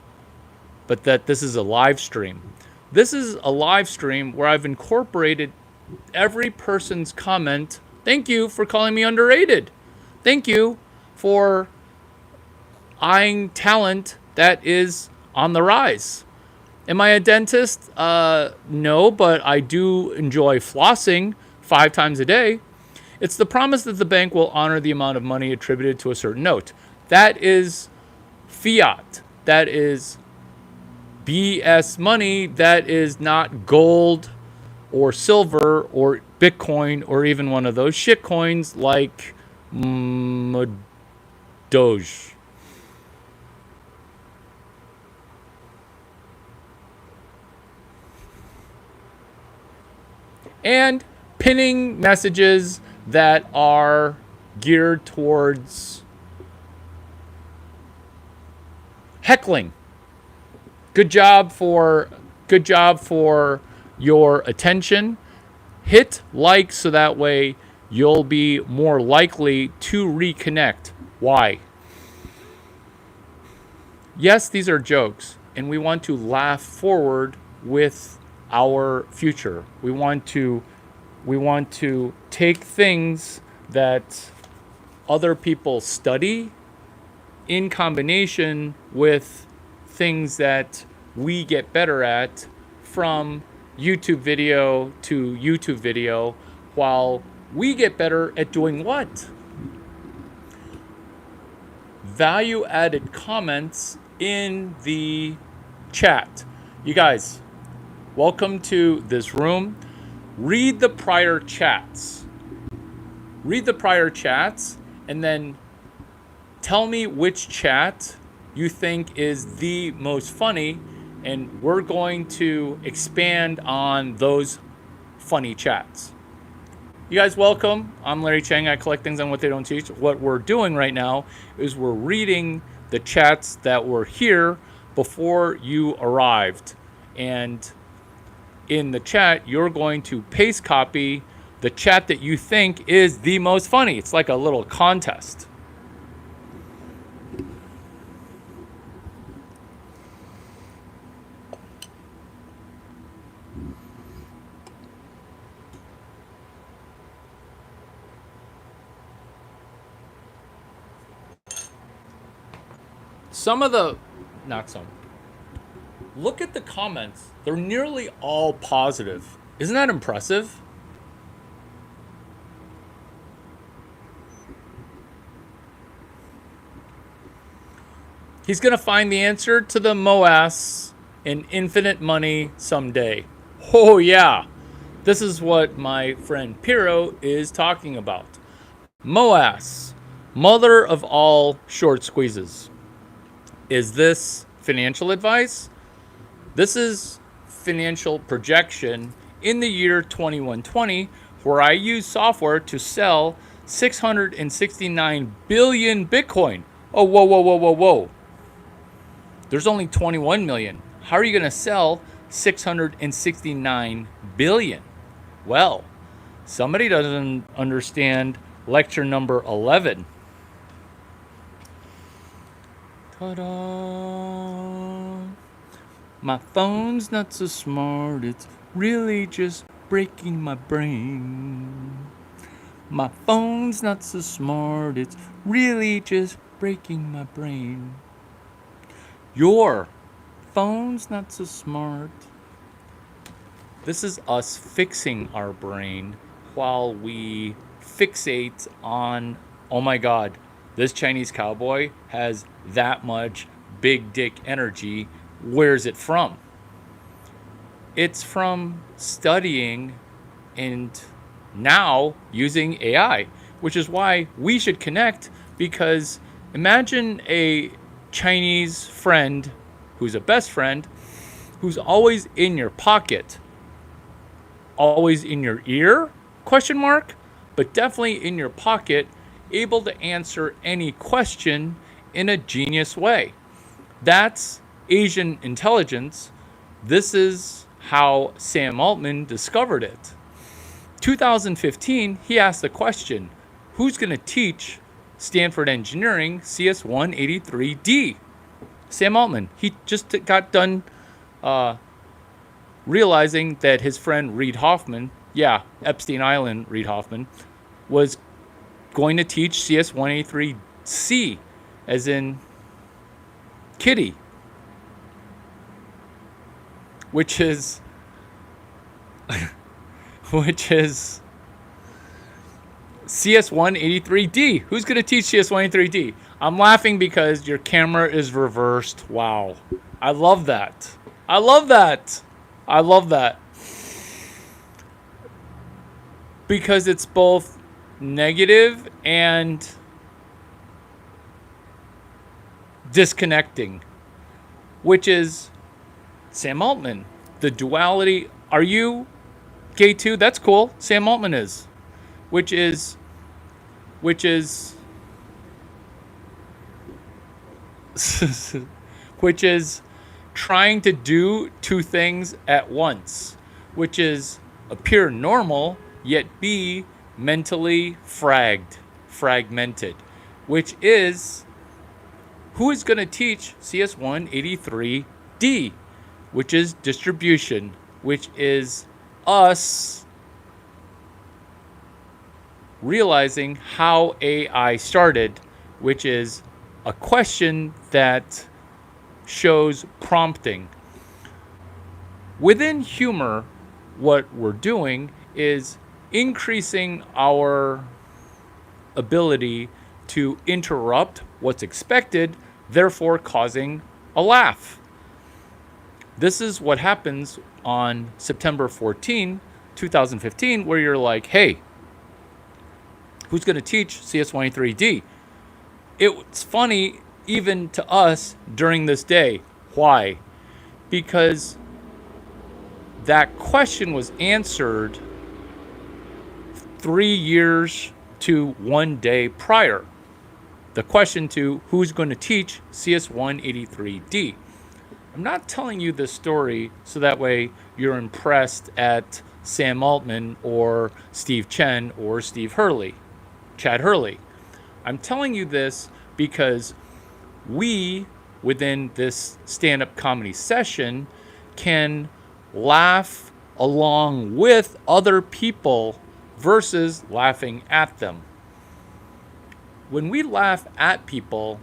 but that this is a live stream. This is a live stream where I've incorporated every person's comment. Thank you for calling me underrated. Thank you for eyeing talent that is on the rise. Am I a dentist? No, but I do enjoy flossing 5 times a day. It's the promise that the bank will honor the amount of money attributed to a certain note. That is fiat. That is BS money. That is not gold or silver or Bitcoin or even one of those shit coins like Doge. And pinning messages that are geared towards heckling. Good job for your attention. Hit like so that way you'll be more likely to reconnect. Why? Yes, these are jokes, and we want to laugh forward with our future. We want to take things that other people study in combination with things that we get better at from YouTube video to YouTube video, while we get better at doing what? Value-added comments in the chat. You guys, welcome to this room. Read the prior chats. Read the prior chats and then tell me which chat you think is the most funny, and we're going to expand on those funny chats. You guys, welcome. I'm Larry Chang. I collect things on what they don't teach. What we're doing right now is we're reading the chats that were here before you arrived. And in the chat, you're going to paste copy the chat that you think is the most funny. It's like a little contest. Look at the comments. They're nearly all positive. Isn't that impressive? He's going to find the answer to the MOAS in infinite money someday. Oh, yeah. This is what my friend Piro is talking about. MOAS, mother of all short squeezes. Is this financial advice? This is financial projection in the year 2120, where I use software to sell 669 billion Bitcoin. Oh, whoa, whoa, whoa, whoa, whoa. There's only 21 million. How are you going to sell 669 billion? Well, somebody doesn't understand lecture number 11. Ta-da! My phone's not so smart, it's really just breaking my brain. My phone's not so smart, it's really just breaking my brain. Your phone's not so smart. This is us fixing our brain while we fixate on, oh my God, this Chinese cowboy has that much big dick energy. Where's it from? It's from studying and now using AI, which is why we should connect, because imagine a Chinese friend who's a best friend who's always in your pocket, always in your ear, question mark, but definitely in your pocket, able to answer any question in a genius way. That's Asian intelligence. This is how Sam Altman discovered it. 2015, he asked the question, who's going to teach Stanford Engineering CS183D? Sam Altman. He just got done realizing that his friend Reid Hoffman, Epstein Island Reid Hoffman, was going to teach CS183C, as in kitty, which is CS183D. Who's going to teach CS183D? I'm laughing because your camera is reversed. Wow. I love that. I love that. I love that. Because it's both negative and disconnecting, which is Sam Altman. The duality. Are you gay too? That's cool. Sam Altman is. Which is which is trying to do two things at once, which is appear normal yet be mentally fragmented, which is who is going to teach CS183D, which is distribution, which is us realizing how AI started, which is a question that shows prompting. Within humor, what we're doing is increasing our ability to interrupt what's expected, therefore causing a laugh. This is what happens on September 14, 2015, where you're like, hey, who's going to teach CS183D? It's funny even to us during this day. Why? Because that question was answered 3 years to 1 day prior. The question to who's going to teach CS183D. I'm not telling you this story so that way you're impressed at Sam Altman or Steve Chen or Chad Hurley. I'm telling you this because we, within this stand-up comedy session, can laugh along with other people versus laughing at them. When we laugh at people,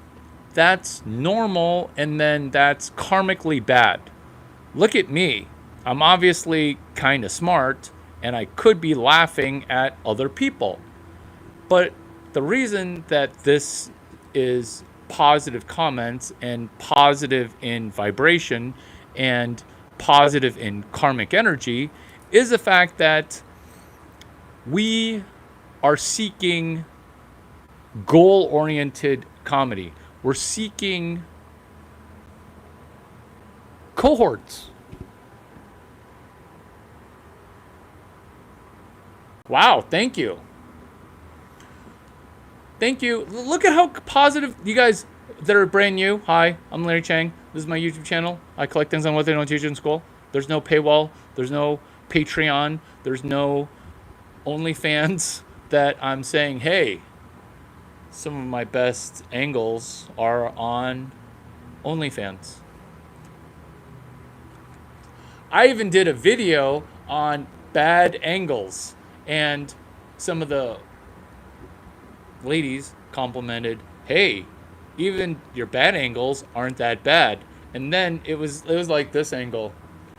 that's normal, and then that's karmically bad. Look at me. I'm obviously kind of smart, and I could be laughing at other people. But the reason that this is positive comments and positive in vibration and positive in karmic energy is the fact that we are seeking goal-oriented comedy. We're seeking cohorts. Wow, thank you. Thank you. Look at how positive you guys that are brand new. Hi, I'm Larry Chang. This is my YouTube channel. I collect things on what they don't teach you in school. There's no paywall. There's no Patreon. There's no OnlyFans that I'm saying, hey, some of my best angles are on OnlyFans. I even did a video on bad angles, and some of the ladies complimented, hey, even your bad angles aren't that bad. And then it was like this angle,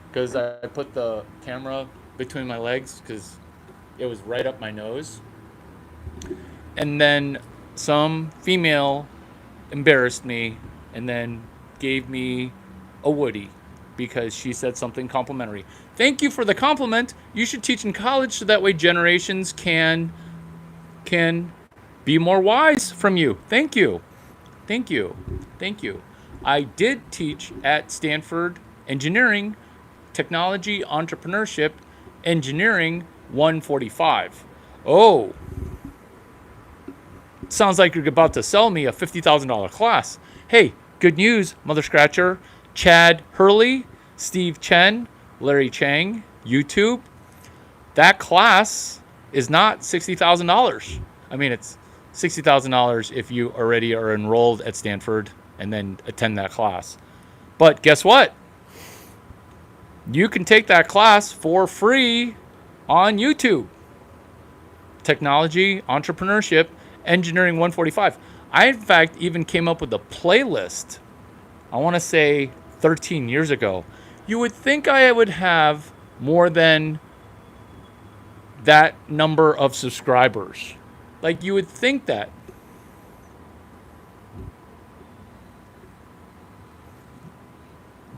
because I put the camera between my legs because it was right up my nose. And then some female embarrassed me and then gave me a Woody because she said something complimentary. Thank you for the compliment. You should teach in college so that way generations can be more wise from you. Thank you. Thank you. Thank you. I did teach at Stanford Engineering, Technology, Entrepreneurship, Engineering 145. Oh, sounds like you're about to sell me a $50,000 class. Hey, good news, Mother Scratcher. Chad Hurley, Steve Chen, Larry Chang, YouTube. That class is not $60,000. I mean, it's $60,000 if you already are enrolled at Stanford and then attend that class. But guess what? You can take that class for free on YouTube. Technology, Entrepreneurship, Engineering 145. I, in fact, even came up with a playlist, I want to say 13 years ago. You would think I would have more than that number of subscribers. Like, you would think that.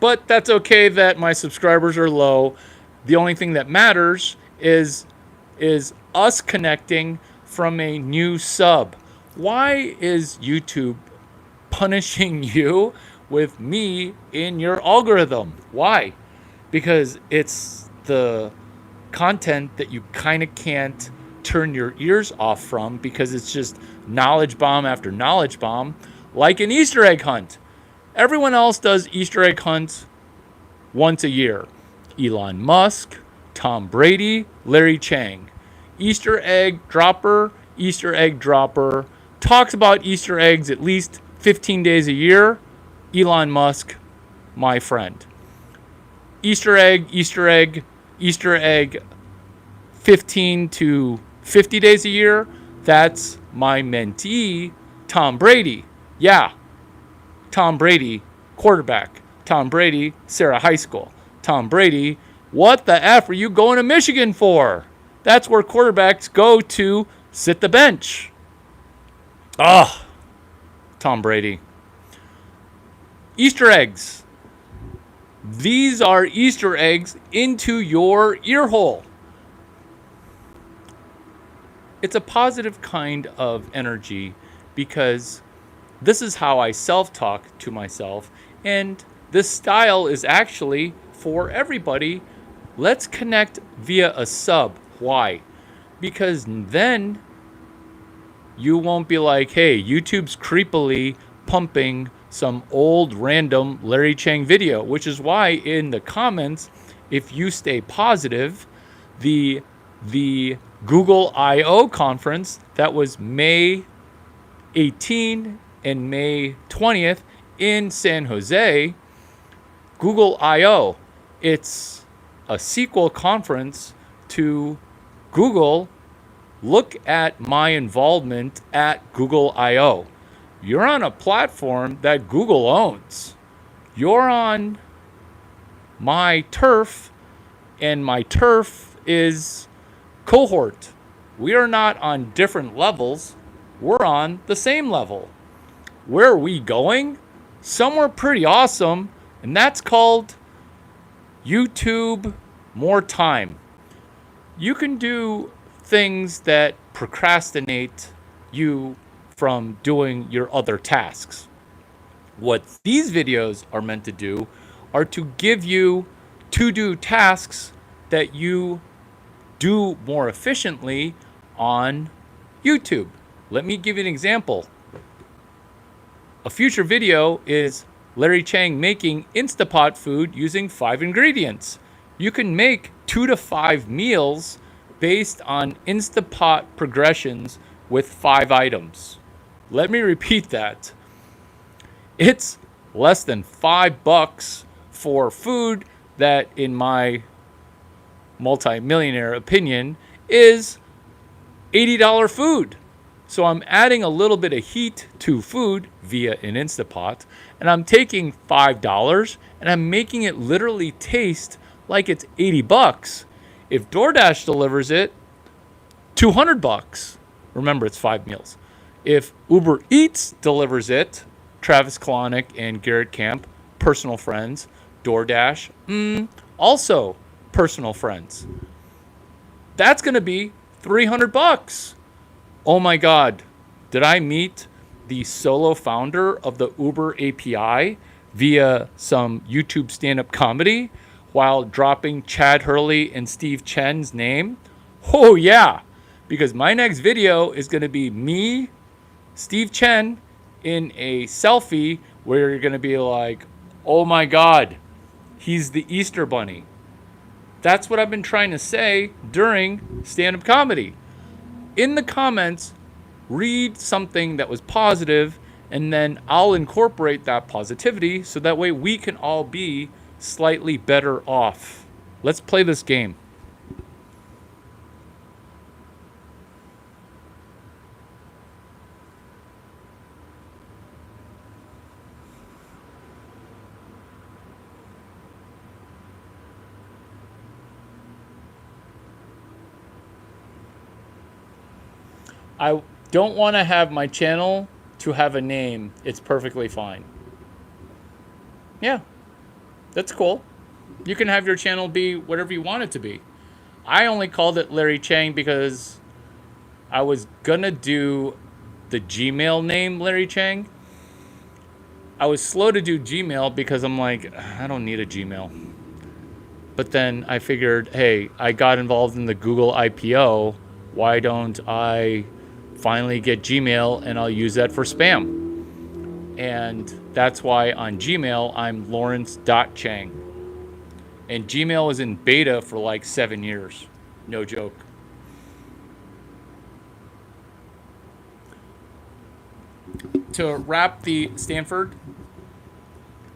But that's okay that my subscribers are low. The only thing that matters is us connecting from a new sub. Why is YouTube punishing you with me in your algorithm? Why? Because it's the content that you kind of can't turn your ears off from, because it's just knowledge bomb after knowledge bomb, like an Easter egg hunt. Everyone else does Easter egg hunts once a year. Elon Musk, Tom Brady, Larry Chang. Easter egg dropper, talks about Easter eggs at least 15 days a year. Elon Musk, my friend. Easter egg, 15 to 50 days a year. That's my mentee, Tom Brady. Yeah, Tom Brady, quarterback. Tom Brady, Sarah High School. Tom Brady, what the F are you going to Michigan for? That's where quarterbacks go to sit the bench. Ah, Tom Brady. Easter eggs. These are Easter eggs into your ear hole. It's a positive kind of energy because this is how I self-talk to myself, and this style is actually for everybody. Let's connect via a sub. Why? Because then you won't be like, hey, YouTube's creepily pumping some old random Larry Chang video, which is why in the comments, if you stay positive, the Google I/O conference that was May 18 and May 20th in San Jose, Google I/O, it's a sequel conference to Google. Look at my involvement at Google I/O. You're on a platform that Google owns. You're on my turf, and my turf is cohort. We are not on different levels. We're on the same level. where are we going? Somewhere pretty awesome, and that's called YouTube more time. You can do things that procrastinate you from doing your other tasks. What these videos are meant to do are to give you to-do tasks that you do more efficiently on YouTube. Let me give you an example. A future video is Larry Chang making Instapot food using 5 ingredients. You can make 2 to 5 meals based on Instapot progressions with 5 items. Let me repeat that. It's less than $5 for food that, in my multi-millionaire opinion, is $80 food. So I'm adding a little bit of heat to food via an Instapot, and I'm taking $5 and I'm making it literally taste like it's $80. If DoorDash delivers it, $200. Remember, it's 5 meals. If Uber Eats delivers it, Travis Kalanick and Garrett Camp, personal friends. DoorDash, also personal friends. That's going to be $300. Oh my God. Did I meet the solo founder of the Uber API via some YouTube stand-up comedy while dropping Chad Hurley and Steve Chen's name? Oh yeah, because my next video is going to be me, Steve Chen, in a selfie where you're going to be like, oh my God, he's the Easter Bunny. That's what I've been trying to say during stand-up comedy. In the comments, read something that was positive, and then I'll incorporate that positivity so that way we can all be slightly better off. Let's play this game. I don't want to have my channel to have a name. It's perfectly fine. Yeah, that's cool. You can have your channel be whatever you want it to be. I only called it Larry Chang because I was gonna do the Gmail name Larry Chang. I was slow to do Gmail because I'm like, I don't need a Gmail. But then I figured, hey, I got involved in the Google IPO. Why don't I finally get Gmail and I'll use that for spam? And that's why on Gmail, I'm Lawrence.Chang. And Gmail was in beta for like 7 years. No joke. To wrap the Stanford,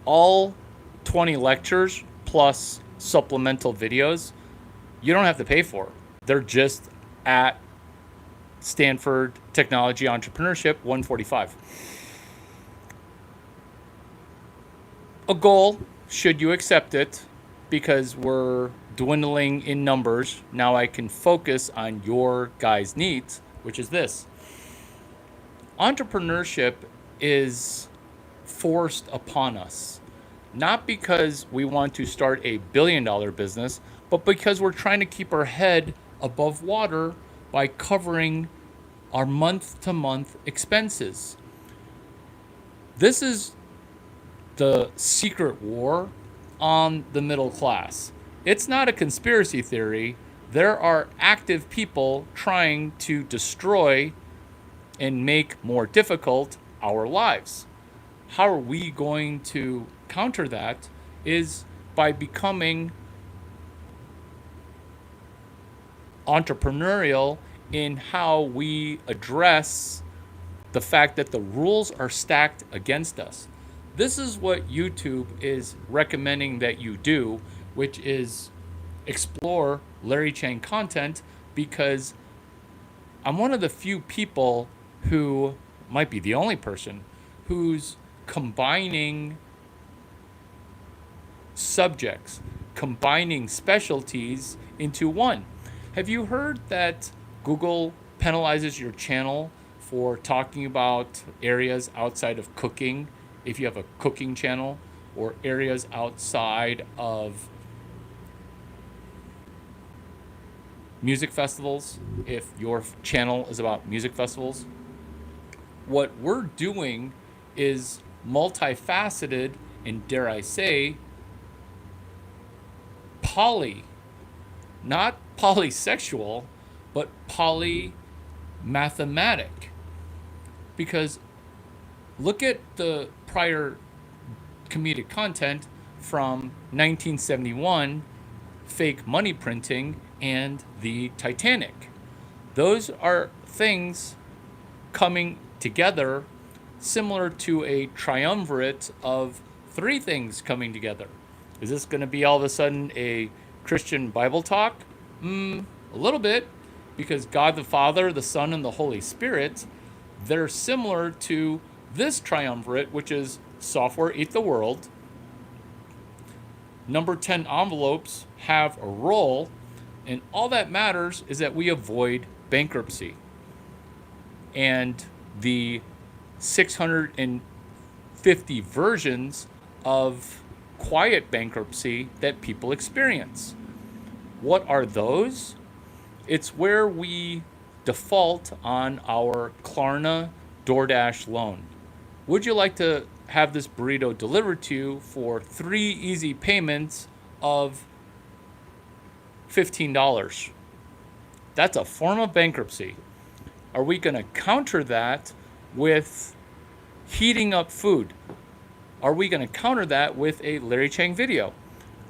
all 20 lectures plus supplemental videos, you don't have to pay for. They're just at Stanford Technology Entrepreneurship 145. A goal, should you accept it, because we're dwindling in numbers, now I can focus on your guys' needs, which is this. Entrepreneurship is forced upon us, not because we want to start a billion-dollar business, but because we're trying to keep our head above water by covering our month-to-month expenses. This is the secret war on the middle class. It's not a conspiracy theory. There are active people trying to destroy and make more difficult our lives. How are we going to counter that? Is by becoming entrepreneurial in how we address the fact that the rules are stacked against us. This is what YouTube is recommending that you do, which is explore Larry Chang content, because I'm one of the few people who might be the only person who's combining subjects, combining specialties into one. Have you heard that Google penalizes your channel for talking about areas outside of cooking, if you have a cooking channel, or areas outside of music festivals, if your channel is about music festivals. What we're doing is multifaceted and, dare I say, poly, not polysexual, but polymathematic. Because look at the prior comedic content from 1971, fake money printing, and the Titanic. Those are things coming together similar to a triumvirate of three things coming together. Is this going to be all of a sudden a Christian Bible talk? A little bit, because God the Father, the Son, and the Holy Spirit, they're similar to this triumvirate, which is software eat the world. Number 10 envelopes have a role, and all that matters is that we avoid bankruptcy. And the 650 versions of quiet bankruptcy that people experience. What are those? It's where we default on our Klarna DoorDash loan. Would you like to have this burrito delivered to you for 3 easy payments of $15? That's a form of bankruptcy. Are we going to counter that with heating up food? Are we going to counter that with a Larry Chang video?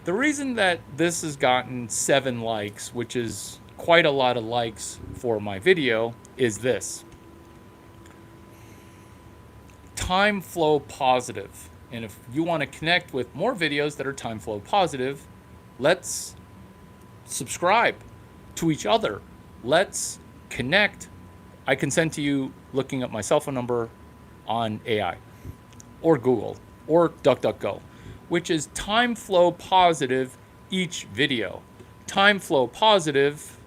The reason that this has gotten 7 likes, which is quite a lot of likes for my video, is this. Time flow positive. And if you want to connect with more videos that are time flow positive, let's subscribe to each other. Let's connect. I can send to you looking up my cell phone number on AI or Google or DuckDuckGo, which is time flow positive each video. Time flow positive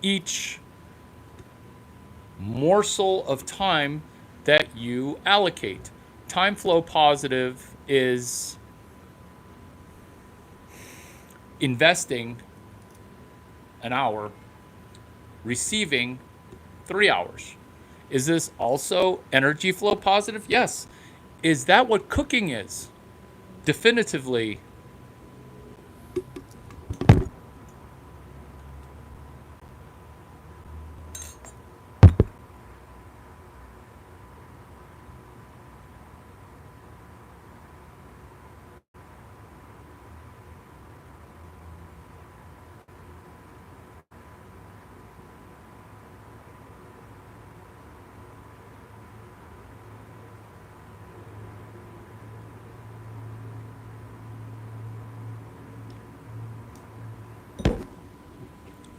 each morsel of time that you allocate. Time flow positive is investing an hour, receiving 3 hours. Is this also energy flow positive? Yes. Is that what cooking is? Definitively.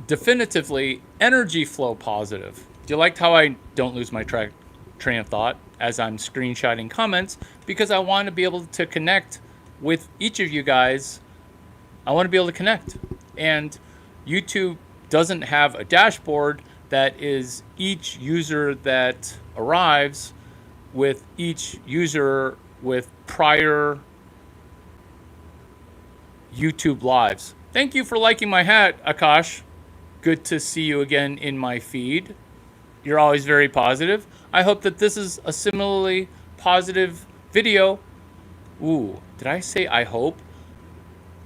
Definitively energy flow positive. Do you like how I don't lose my train of thought as I'm screenshotting comments? Because I want to be able to connect with each of you guys. I want to be able to connect. And YouTube doesn't have a dashboard that is each user that arrives with each user with prior YouTube lives. Thank you for liking my hat, Akash. Good to see you again in my feed. You're always very positive. I hope that this is a similarly positive video. Ooh, did I say I hope?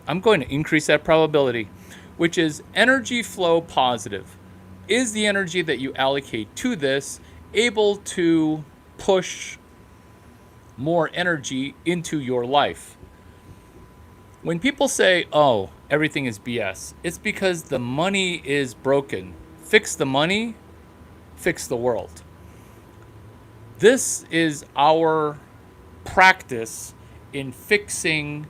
I'm going to increase that probability, which is energy flow positive. Is the energy that you allocate to this able to push more energy into your life? When people say, oh, everything is BS, it's because the money is broken. Fix the money, fix the world. This is our practice in fixing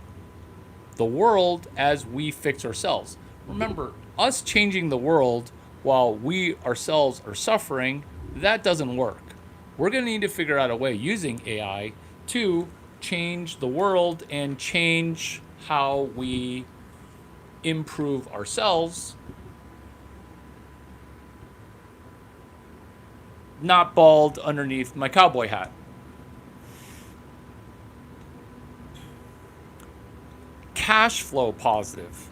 the world as we fix ourselves. Remember, us changing the world while we ourselves are suffering, that doesn't work. We're going to need to figure out a way using AI to change the world and change how we improve ourselves not bald underneath my cowboy hat. Cash flow positive.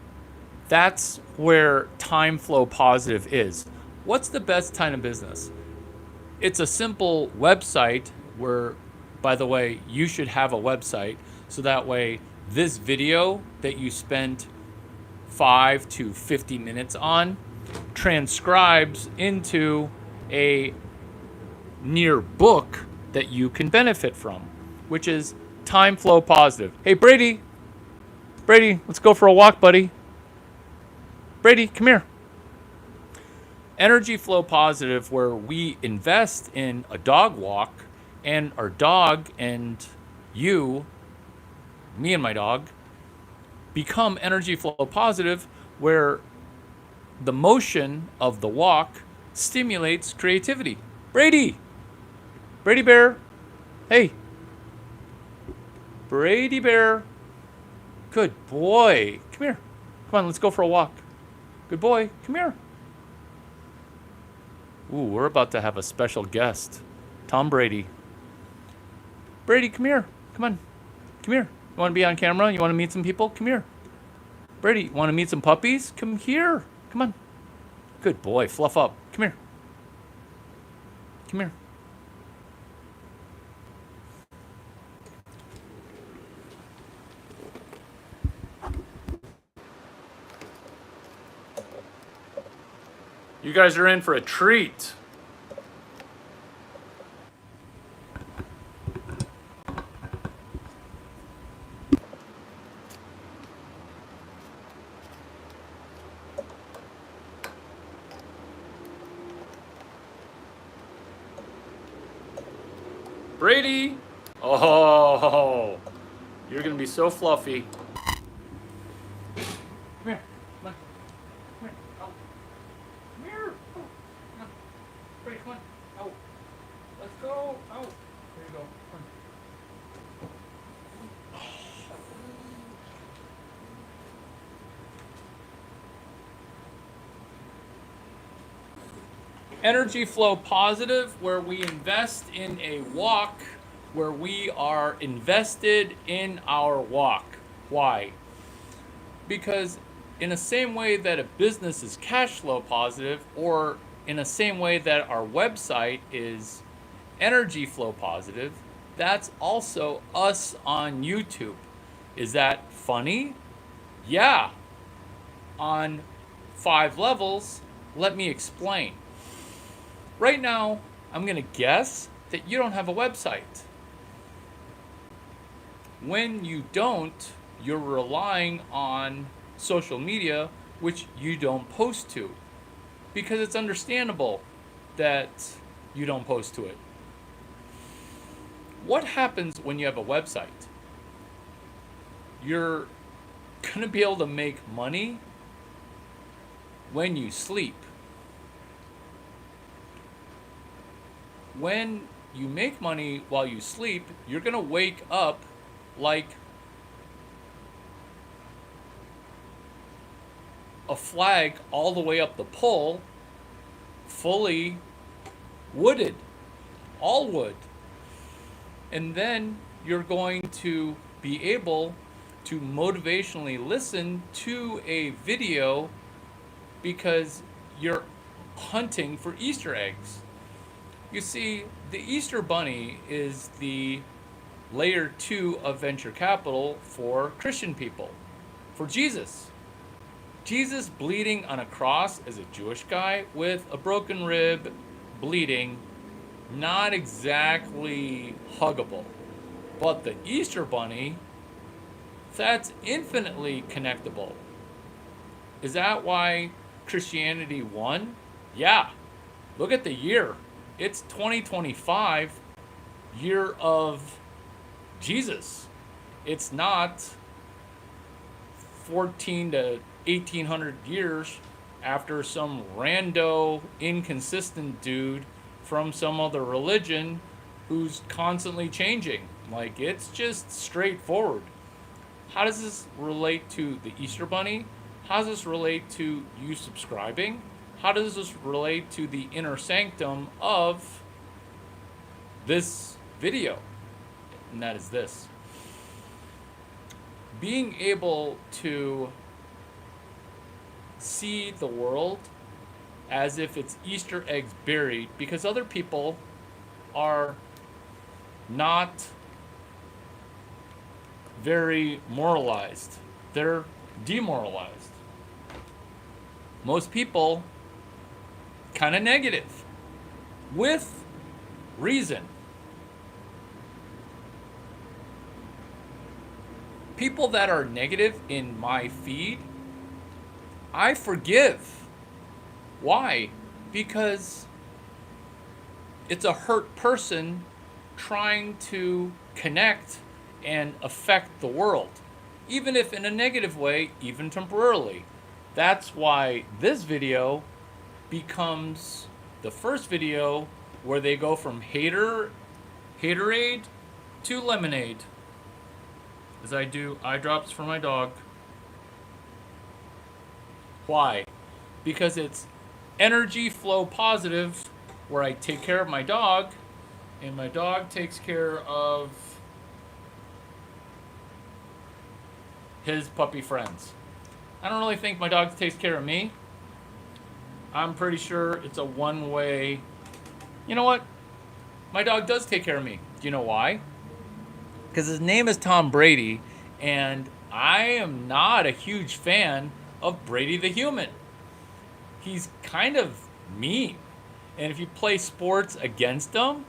That's where time flow positive is. What's the best kind of business? It's a simple website where, by the way, you should have a website so that way this video that you spent 5 to 50 minutes on transcribes into a near book that you can benefit from, which is time flow positive. Hey, Brady, let's go for a walk, buddy. Brady, come here. Energy flow positive, where we invest in a dog walk, and our dog and you, me and my dog, become energy flow positive, where the motion of the walk stimulates creativity. Brady Bear, hey, Brady Bear, good boy, come here. Come on, let's go for a walk. Good boy, come here. Ooh, we're about to have a special guest. Tom Brady. Brady, come here. Come on. Come here. You want to be on camera? You want to meet some people? Come here. Brady, you want to meet some puppies? Come here. Come on. Good boy. Fluff up. Come here. Come here. You guys are in for a treat. Brady. Oh, you're going to be so fluffy. Come here. Come on. Come here. Oh. Come here. Oh. No. Brady, come on. Oh. Let's go. Oh. There you go. Come on. Energy flow positive, where we invest in a walk, where we are invested in our walk. Why? Because in the same way that a business is cash flow positive, or in the same way that our website is energy flow positive, that's also us on YouTube. Is that funny? Yeah. On 5 levels, let me explain. Right now, I'm going to guess that you don't have a website. When you don't, you're relying on social media, which you don't post to, because it's understandable that you don't post to it. What happens when you have a website? You're going to be able to make money when you sleep. When you make money while you sleep, you're going to wake up like a flag all the way up the pole, fully wooded, all wood. And then you're going to be able to motivationally listen to a video because you're hunting for Easter eggs. You see, the Easter Bunny is the layer 2 of venture capital for Christian people, for Jesus. Jesus bleeding on a cross as a Jewish guy with a broken rib, bleeding, not exactly huggable. But the Easter Bunny, that's infinitely connectable. Is that why Christianity won? Yeah. Look at the year. It's 2025, year of Jesus. It's not 14 to 1800 years after some rando, inconsistent dude from some other religion who's constantly changing. Like, it's just straightforward. How does this relate to the Easter Bunny? How does this relate to you subscribing? How does this relate to the inner sanctum of this video, and that is this. Being able to see the world as if it's Easter eggs buried, because other people are not very moralized. They're demoralized. Most people kind of negative with reason. People that are negative in my feed, I forgive. Why? Because it's a hurt person trying to connect and affect the world, even if in a negative way, even temporarily. That's why this video becomes the first video where they go from haterade to lemonade, as I do eye drops for my dog. Why? Because it's energy flow positive, where I take care of my dog and my dog takes care of his puppy friends. I don't really think my dog takes care of me. I'm pretty sure it's a one-way. You know what? My dog does take care of me. Do you know why? Because his name is Tom Brady, and I am not a huge fan of Brady the human. He's kind of mean. And if you play sports against him,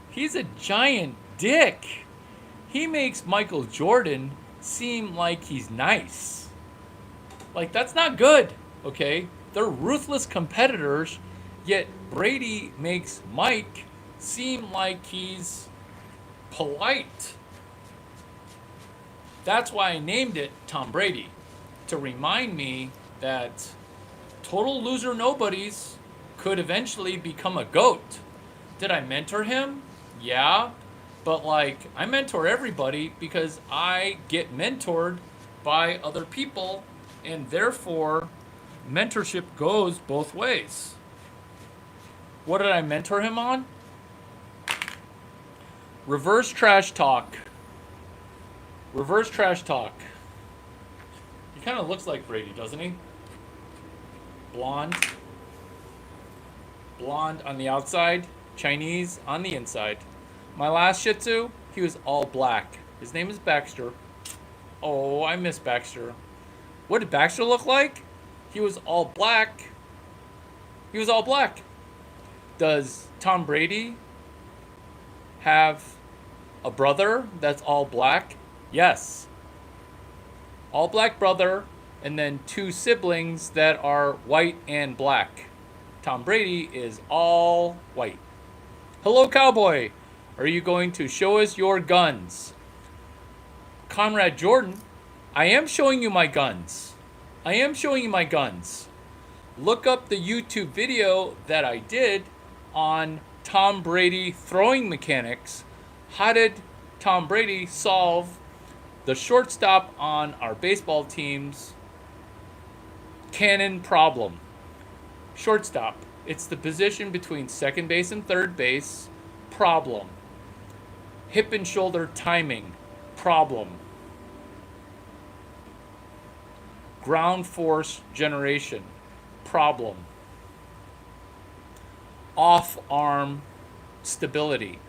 he's a giant dick. He makes Michael Jordan seem like he's nice. Like, that's not good, okay? They're ruthless competitors, yet Brady makes Mike seem like he's polite. That's why I named it Tom Brady, to remind me that total loser nobodies could eventually become a GOAT. Did I mentor him? Yeah. But like, I mentor everybody because I get mentored by other people, and therefore mentorship goes both ways. What did I mentor him on? Reverse trash talk. Reverse trash talk. He kind of looks like Brady, doesn't he? Blonde. Blonde on the outside, Chinese on the inside. My last Shih Tzu, he was all black. His name is Baxter. Oh, I miss Baxter. What did Baxter look like? He was all black. He was all black. Does Tom Brady have a brother that's all black? Yes. All black brother, and then two siblings that are white and black. Tom Brady is all white. Hello, cowboy. Are you going to show us your guns? Conrad Jordan, I am showing you my guns. I am showing you my guns. Look up the YouTube video that I did on Tom Brady throwing mechanics. How did Tom Brady solve the shortstop on our baseball team's cannon problem? Shortstop. It's the position between second base and third base. Problem. Hip and shoulder timing. Problem. Ground force generation. Problem. Off arm stability.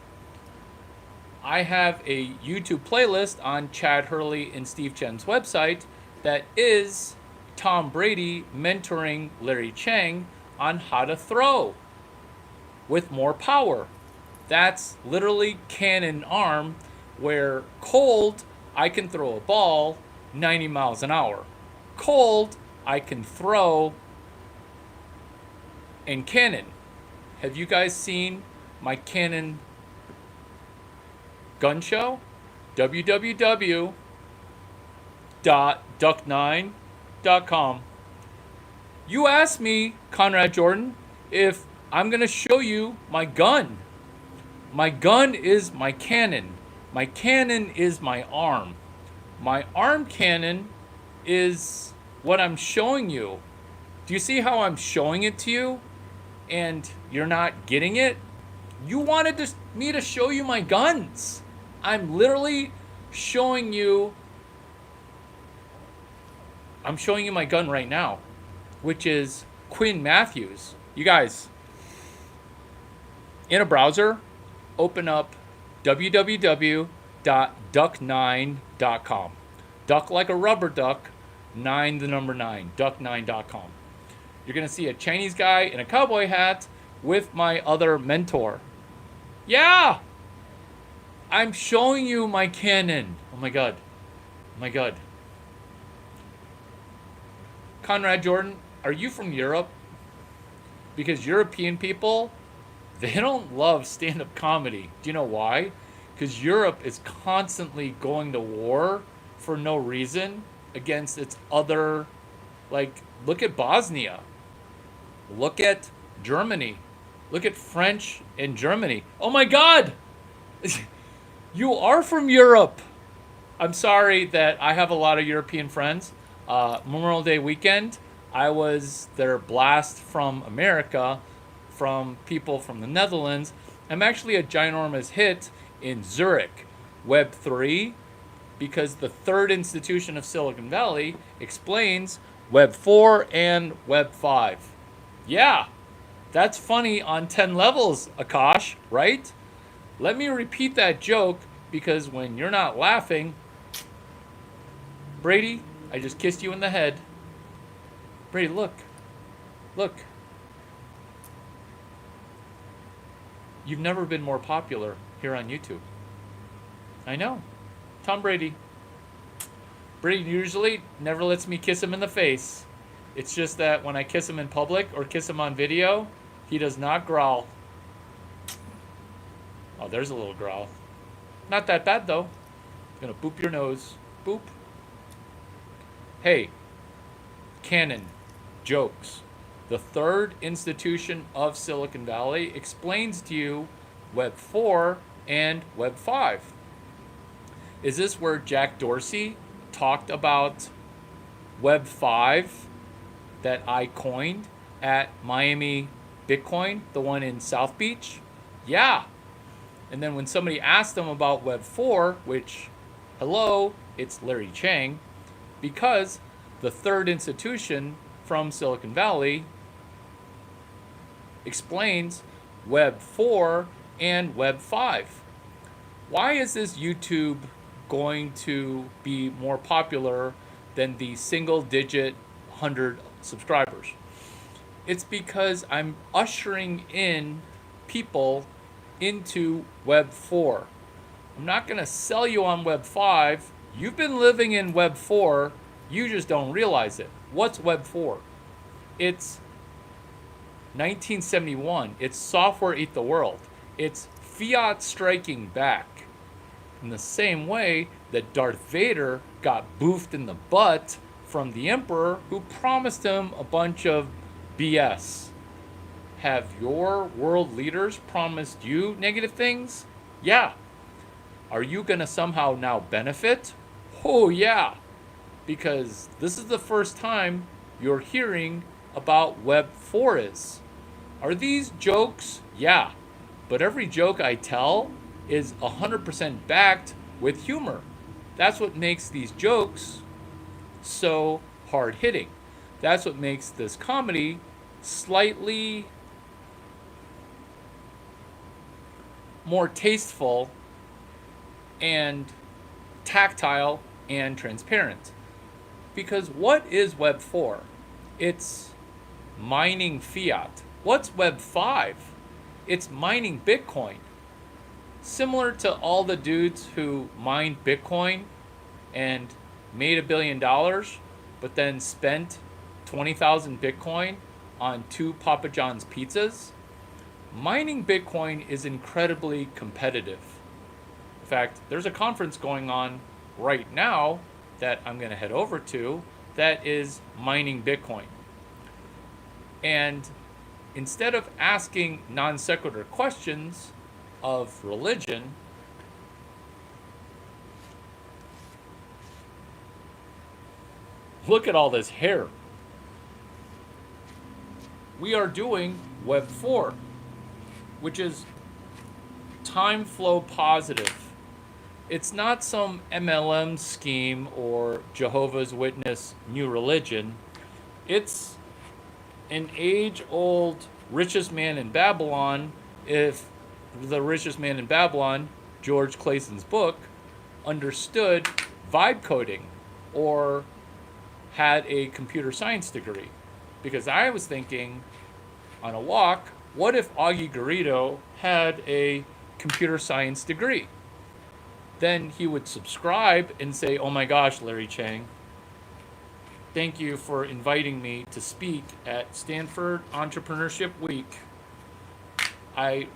I have a YouTube playlist on Chad Hurley and Steve Chen's website that is Tom Brady mentoring Larry Chang on how to throw with more power. That's literally cannon arm, where cold, I can throw a ball 90 miles an hour. Cold, I can throw in cannon. Have you guys seen my cannon gun show? www.duck9.com. You asked me, Conrad Jordan, if I'm going to show you my gun. My gun is my cannon. My cannon is my arm. My arm cannon is what I'm showing you. Do you see how I'm showing it to you and you're not getting it? You wanted me to show you my guns. I'm literally showing you. I'm showing you my gun right now, which is Quinn Matthews. You guys, in a browser, open up www.duck9.com. Duck like a rubber duck, 9 the number 9, duck9.com. You're going to see a Chinese guy in a cowboy hat with my other mentor. Yeah! I'm showing you my cannon. Oh my god. Oh my god. Conrad Jordan, are you from Europe? Because European people, they don't love stand-up comedy. Do you know why? Because Europe is constantly going to war for no reason against its other, like, look at Bosnia. Look at Germany. Look at French in Germany. Oh my god! You are from Europe! I'm sorry that I have a lot of European friends. Memorial Day weekend, I was their blast from America, from people from the Netherlands. I'm actually a ginormous hit in Zurich, Web3, because the third institution of Silicon Valley explains Web4 and Web5. Yeah, that's funny on 10 levels, Akash, right? Let me repeat that joke because when you're not laughing, Brady, I just kissed you in the head. Brady, look. Look. You've never been more popular here on YouTube. I know. Tom Brady. Brady usually never lets me kiss him in the face. It's just that when I kiss him in public or kiss him on video, he does not growl. Oh, there's a little growl. Not that bad, though. Gonna boop your nose. Boop. Hey, canon, jokes. The third institution of Silicon Valley explains to you Web 4 and Web 5. Is this where Jack Dorsey talked about Web 5 that I coined at Miami Bitcoin, the one in South Beach? Yeah. And then when somebody asked him about Web 4, which, hello, it's Larry Chang, because the third institution from Silicon Valley explains Web 4 and Web 5. Why is this YouTube going to be more popular than the single digit 100 subscribers? It's because I'm ushering in people into Web 4. I'm not going to sell you on Web 5. You've been living in Web 4. You just don't realize it. What's Web 4? It's 1971. It's software eat the world. It's fiat striking back. In the same way that Darth Vader got boofed in the butt from the Emperor who promised him a bunch of BS. Have your world leaders promised you negative things? Yeah. Are you going to somehow now benefit? Oh, yeah. Because this is the first time you're hearing about Web 4 is. Are these jokes? Yeah. But every joke I tell is 100% backed with humor. That's what makes these jokes so hard hitting. That's what makes this comedy slightly more tasteful and tactile and transparent. Because what is Web 4? It's mining fiat. What's Web 5? It's mining Bitcoin. Similar to all the dudes who mined Bitcoin and made $1 billion, but then spent 20,000 Bitcoin on 2 Papa John's pizzas. Mining Bitcoin is incredibly competitive. In fact, there's a conference going on right now that I'm going to head over to that is mining Bitcoin. And instead of asking non sequitur questions of religion, look at all this hair. We are doing Web 4, which is time flow positive. It's not some MLM scheme or Jehovah's Witness new religion. It's an age-old richest man in Babylon. If the richest man in Babylon, George Clayson's book, understood vibe coding or had a computer science degree. Because I was thinking on a walk, what if Augie Garrido had a computer science degree? Then he would subscribe and say, oh my gosh, Larry Chang, thank you for inviting me to speak at Stanford Entrepreneurship Week. Augie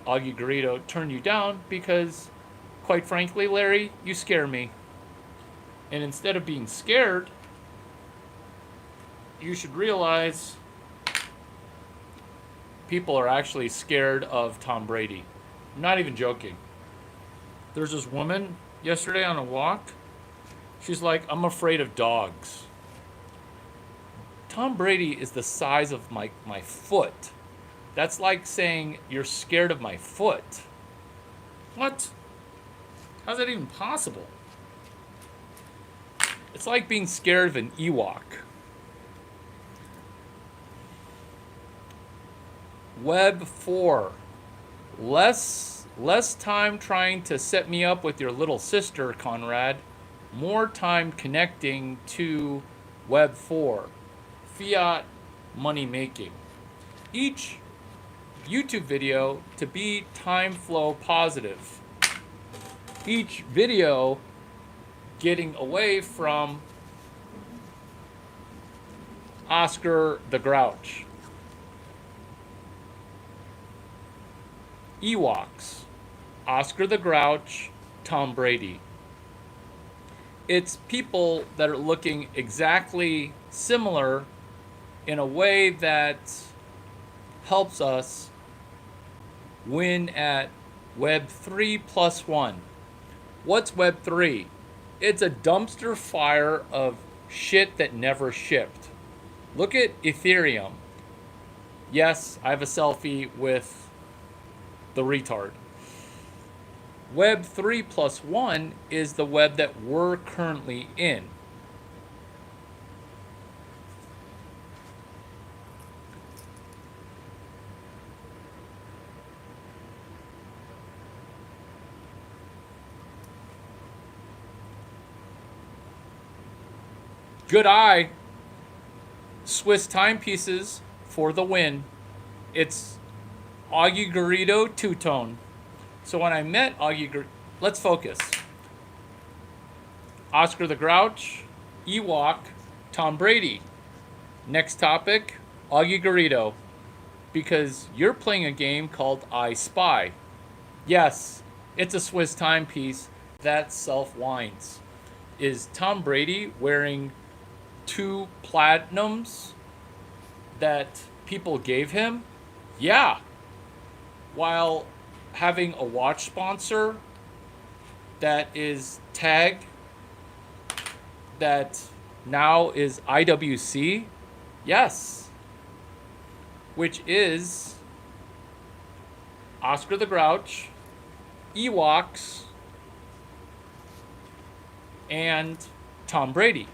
Garrido, turned you down because, quite frankly, Larry, you scare me. And instead of being scared, you should realize people are actually scared of Tom Brady. I'm not even joking. There's this woman yesterday on a walk. She's like, I'm afraid of dogs. Tom Brady is the size of my foot. That's like saying you're scared of my foot. What? How's that even possible? It's like being scared of an Ewok. Web 4. Less time trying to set me up with your little sister, Conrad. More time connecting to Web 4. Fiat money making. Each YouTube video to be time flow positive. Each video getting away from Oscar the Grouch. Ewoks, Oscar the Grouch, Tom Brady. It's people that are looking exactly similar in a way that helps us win at Web 3+1. What's Web 3? It's a dumpster fire of shit that never shipped. Look at Ethereum. Yes, I have a selfie with the retard. Web 3+1 is the web that we're currently in. Good eye. Swiss timepieces for the win. It's Augie Garrido two-tone. So when I met Augie Garrido, let's focus. Oscar the Grouch, Ewok, Tom Brady. Next topic, Augie Garrido. Because you're playing a game called I Spy. Yes, it's a Swiss timepiece that self-winds. Is Tom Brady wearing 2 platinums that people gave him? Yeah. While having a watch sponsor that is TAG, that now is IWC? Yes. Which is Oscar the Grouch, Ewoks, and Tom Brady.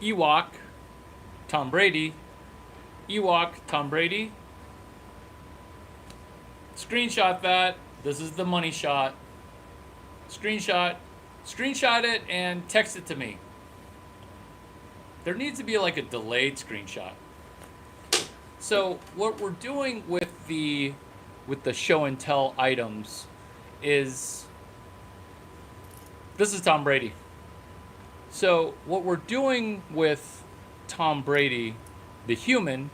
Ewok, Tom Brady. Ewok, Tom Brady. Screenshot that. This is the money shot. Screenshot it and text it to me. There needs to be like a delayed screenshot. So what we're doing with the show and tell items is, this is Tom Brady. So what we're doing with Tom Brady, the human,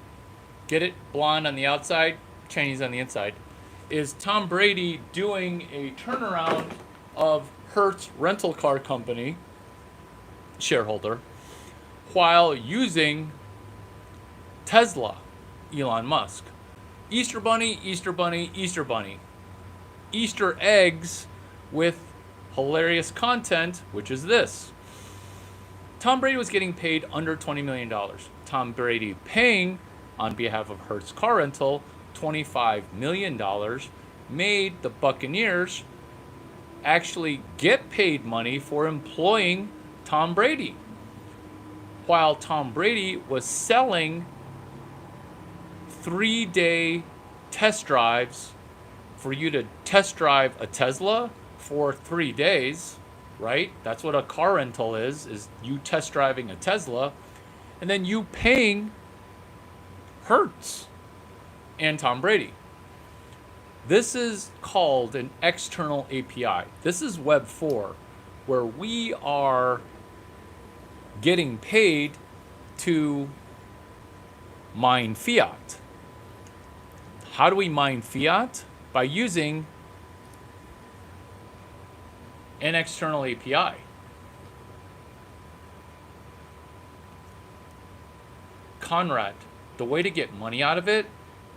get it, blonde on the outside, Chinese on the inside, is Tom Brady doing a turnaround of Hertz rental car company shareholder while using Tesla, Elon Musk. Easter Bunny, Easter Bunny, Easter Bunny. Easter eggs with hilarious content, which is this. Tom Brady was getting paid under $20 million. Tom Brady paying, on behalf of Hertz Car Rental, $25 million made the Buccaneers actually get paid money for employing Tom Brady. While Tom Brady was selling 3-day test drives for you to test drive a Tesla for 3 days, right? That's what a car rental is you test driving a Tesla, and then you paying Hertz and Tom Brady. This is called an external API. This is Web 4, where we are getting paid to mine fiat. How do we mine fiat? By using an external API. Conrad, the way to get money out of it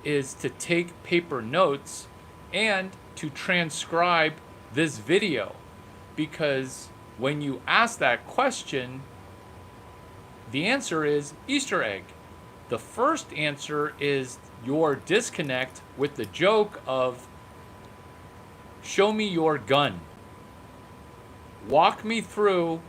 is to take paper notes and to transcribe this video, because when you ask that question, the answer is Easter egg. The first answer is your disconnect with the joke of show me your gun. Walk me through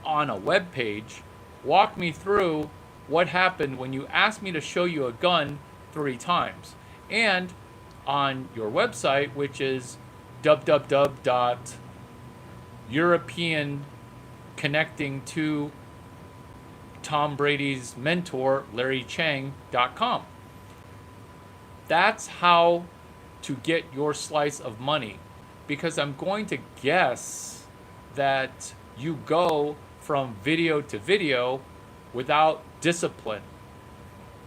on a web page, walk me through what happened when you asked me to show you a gun 3 times. And on your website, which is www.europeanconnecting to Tom Brady's mentor, LarryChang.com. That's how to get your slice of money, because I'm going to guess that you go from video to video without discipline.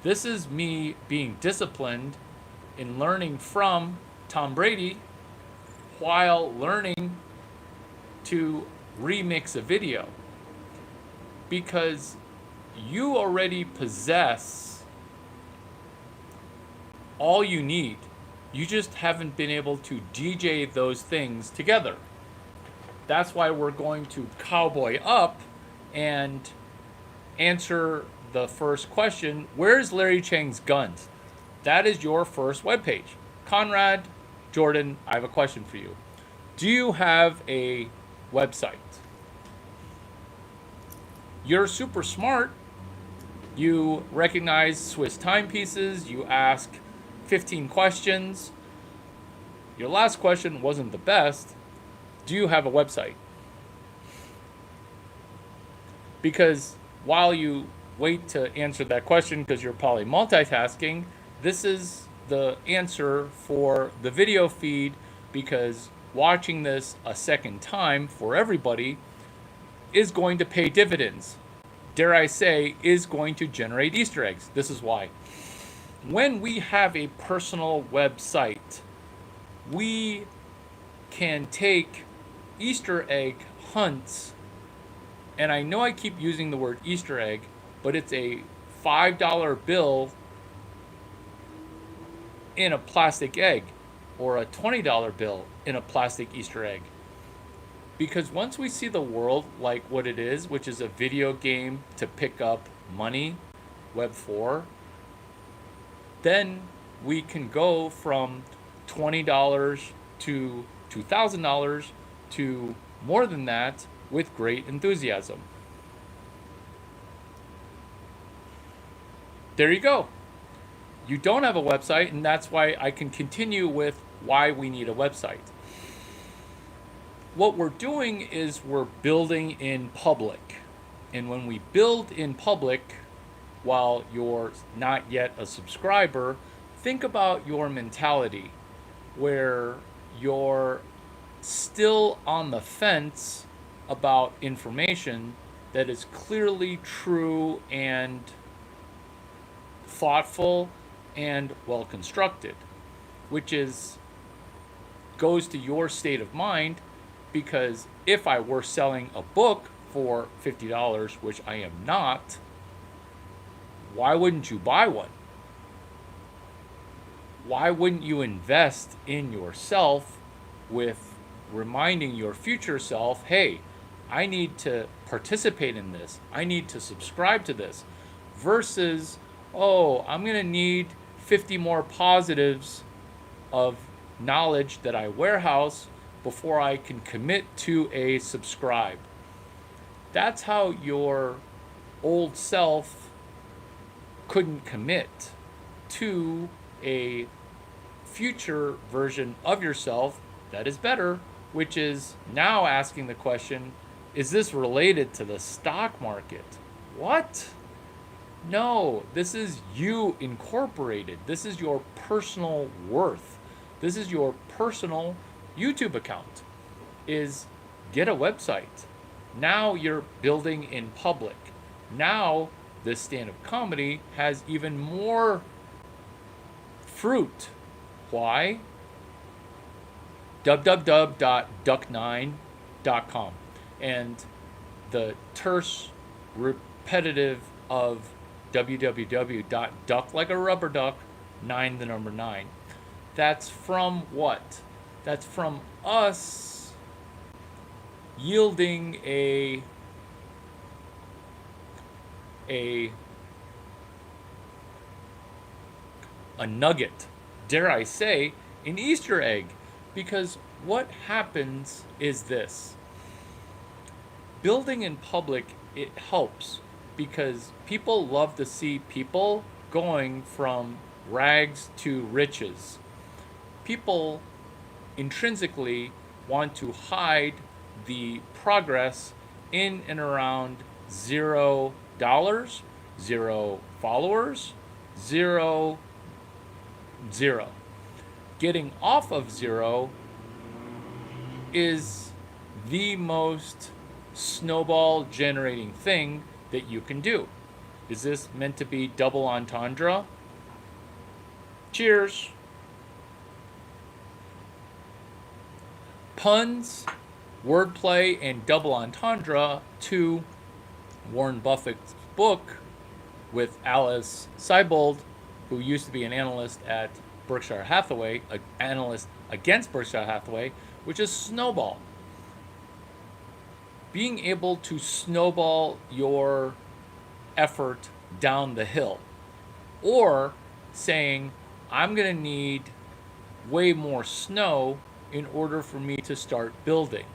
This is me being disciplined in learning from Tom Brady while learning to remix a video, because you already possess all you need. You just haven't been able to DJ those things together. That's why we're going to cowboy up and answer the first question. Where's Larry Chang's guns? That is your first webpage. Conrad, Jordan, I have a question for you. Do you have a website? You're super smart. You recognize Swiss timepieces. You ask 15 questions. Your last question wasn't the best. Do you have a website? Because while you wait to answer that question, because you're probably multitasking, this is the answer for the video feed, because watching this a second time for everybody is going to pay dividends. Dare I say, is going to generate Easter eggs. This is why. When we have a personal website, we can take Easter egg hunts, and I know I keep using the word Easter egg, but it's a $5 bill in a plastic egg, or a $20 bill in a plastic Easter egg. Because once we see the world like what it is, which is a video game to pick up money, Web 4, then we can go from $20 to $2,000 to more than that with great enthusiasm. There you go. You don't have a website, and that's why I can continue with why we need a website. What we're doing is we're building in public. And when we build in public, while you're not yet a subscriber, think about your mentality where you're still on the fence about information that is clearly true and thoughtful and well constructed, which is goes to your state of mind Because if I were selling a book for $50, which I am not, why wouldn't you buy one? Why wouldn't you invest in yourself with reminding your future self, hey, I need to participate in this, I need to subscribe to this, versus, oh, I'm going to need 50 more positives of knowledge that I warehouse before I can commit to a subscribe. That's how your old self couldn't commit to a future version of yourself that is better, which is now asking the question, is this related to the stock market? What? No, this is you incorporated. This is your personal worth. This is your personal YouTube account. Is get a website. Now you're building in public. Now this stand-up comedy has even more fruit. Why? www.duck9.com. And the terse repetitive of www.duck like a rubber duck, 9 the number 9. That's from what? That's from us yielding a nugget, dare I say, an Easter egg. Because what happens is this. Building in public, it helps because people love to see people going from rags to riches. People intrinsically want to hide the progress in and around $0, 0 followers, 0. Getting off of 0 is the most snowball generating thing that you can do. Is this meant to be double entendre? Cheers. Puns, wordplay, and double entendre to Warren Buffett's book with Alice Seibold, who used to be an analyst at Berkshire Hathaway, an analyst against Berkshire Hathaway, which is snowball. Being able to snowball your effort down the hill, or saying, I'm going to need way more snow in order for me to start building.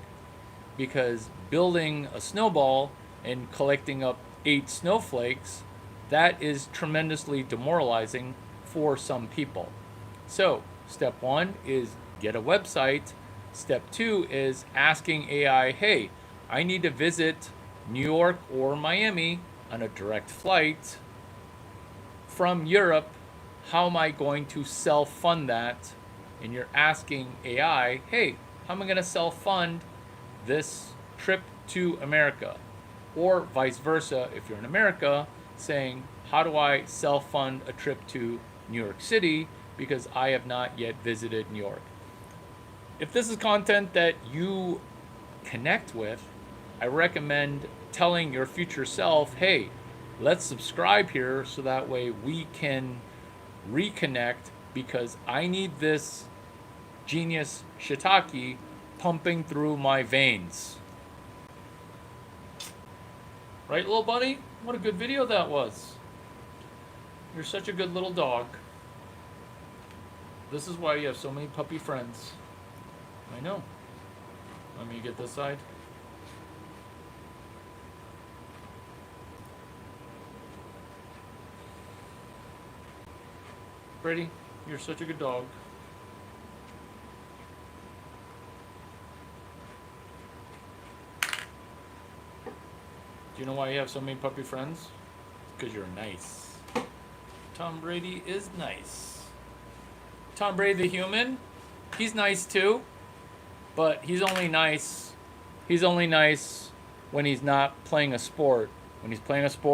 Because building a snowball and collecting up 8 snowflakes, that is tremendously demoralizing for some people. So, step 1 is get a website. Step 2 is asking AI, hey, I need to visit New York or Miami on a direct flight from Europe. How am I going to self-fund that? And you're asking AI, hey, how am I going to self-fund this trip to America? Or vice versa, if you're in America, saying, how do I self-fund a trip to New York City because I have not yet visited New York? If this is content that you connect with, I recommend telling your future self, hey, let's subscribe here so that way we can reconnect, because I need this genius shiitake pumping through my veins. Right, little buddy? What a good video that was. You're such a good little dog. This is why you have so many puppy friends. I know. Let me get this side. Brady, you're such a good dog. Do you know why you have so many puppy friends? Because you're nice. Tom Brady is nice. Tom Brady the human, he's nice too, but he's only nice when he's not playing a sport. When he's playing a sport,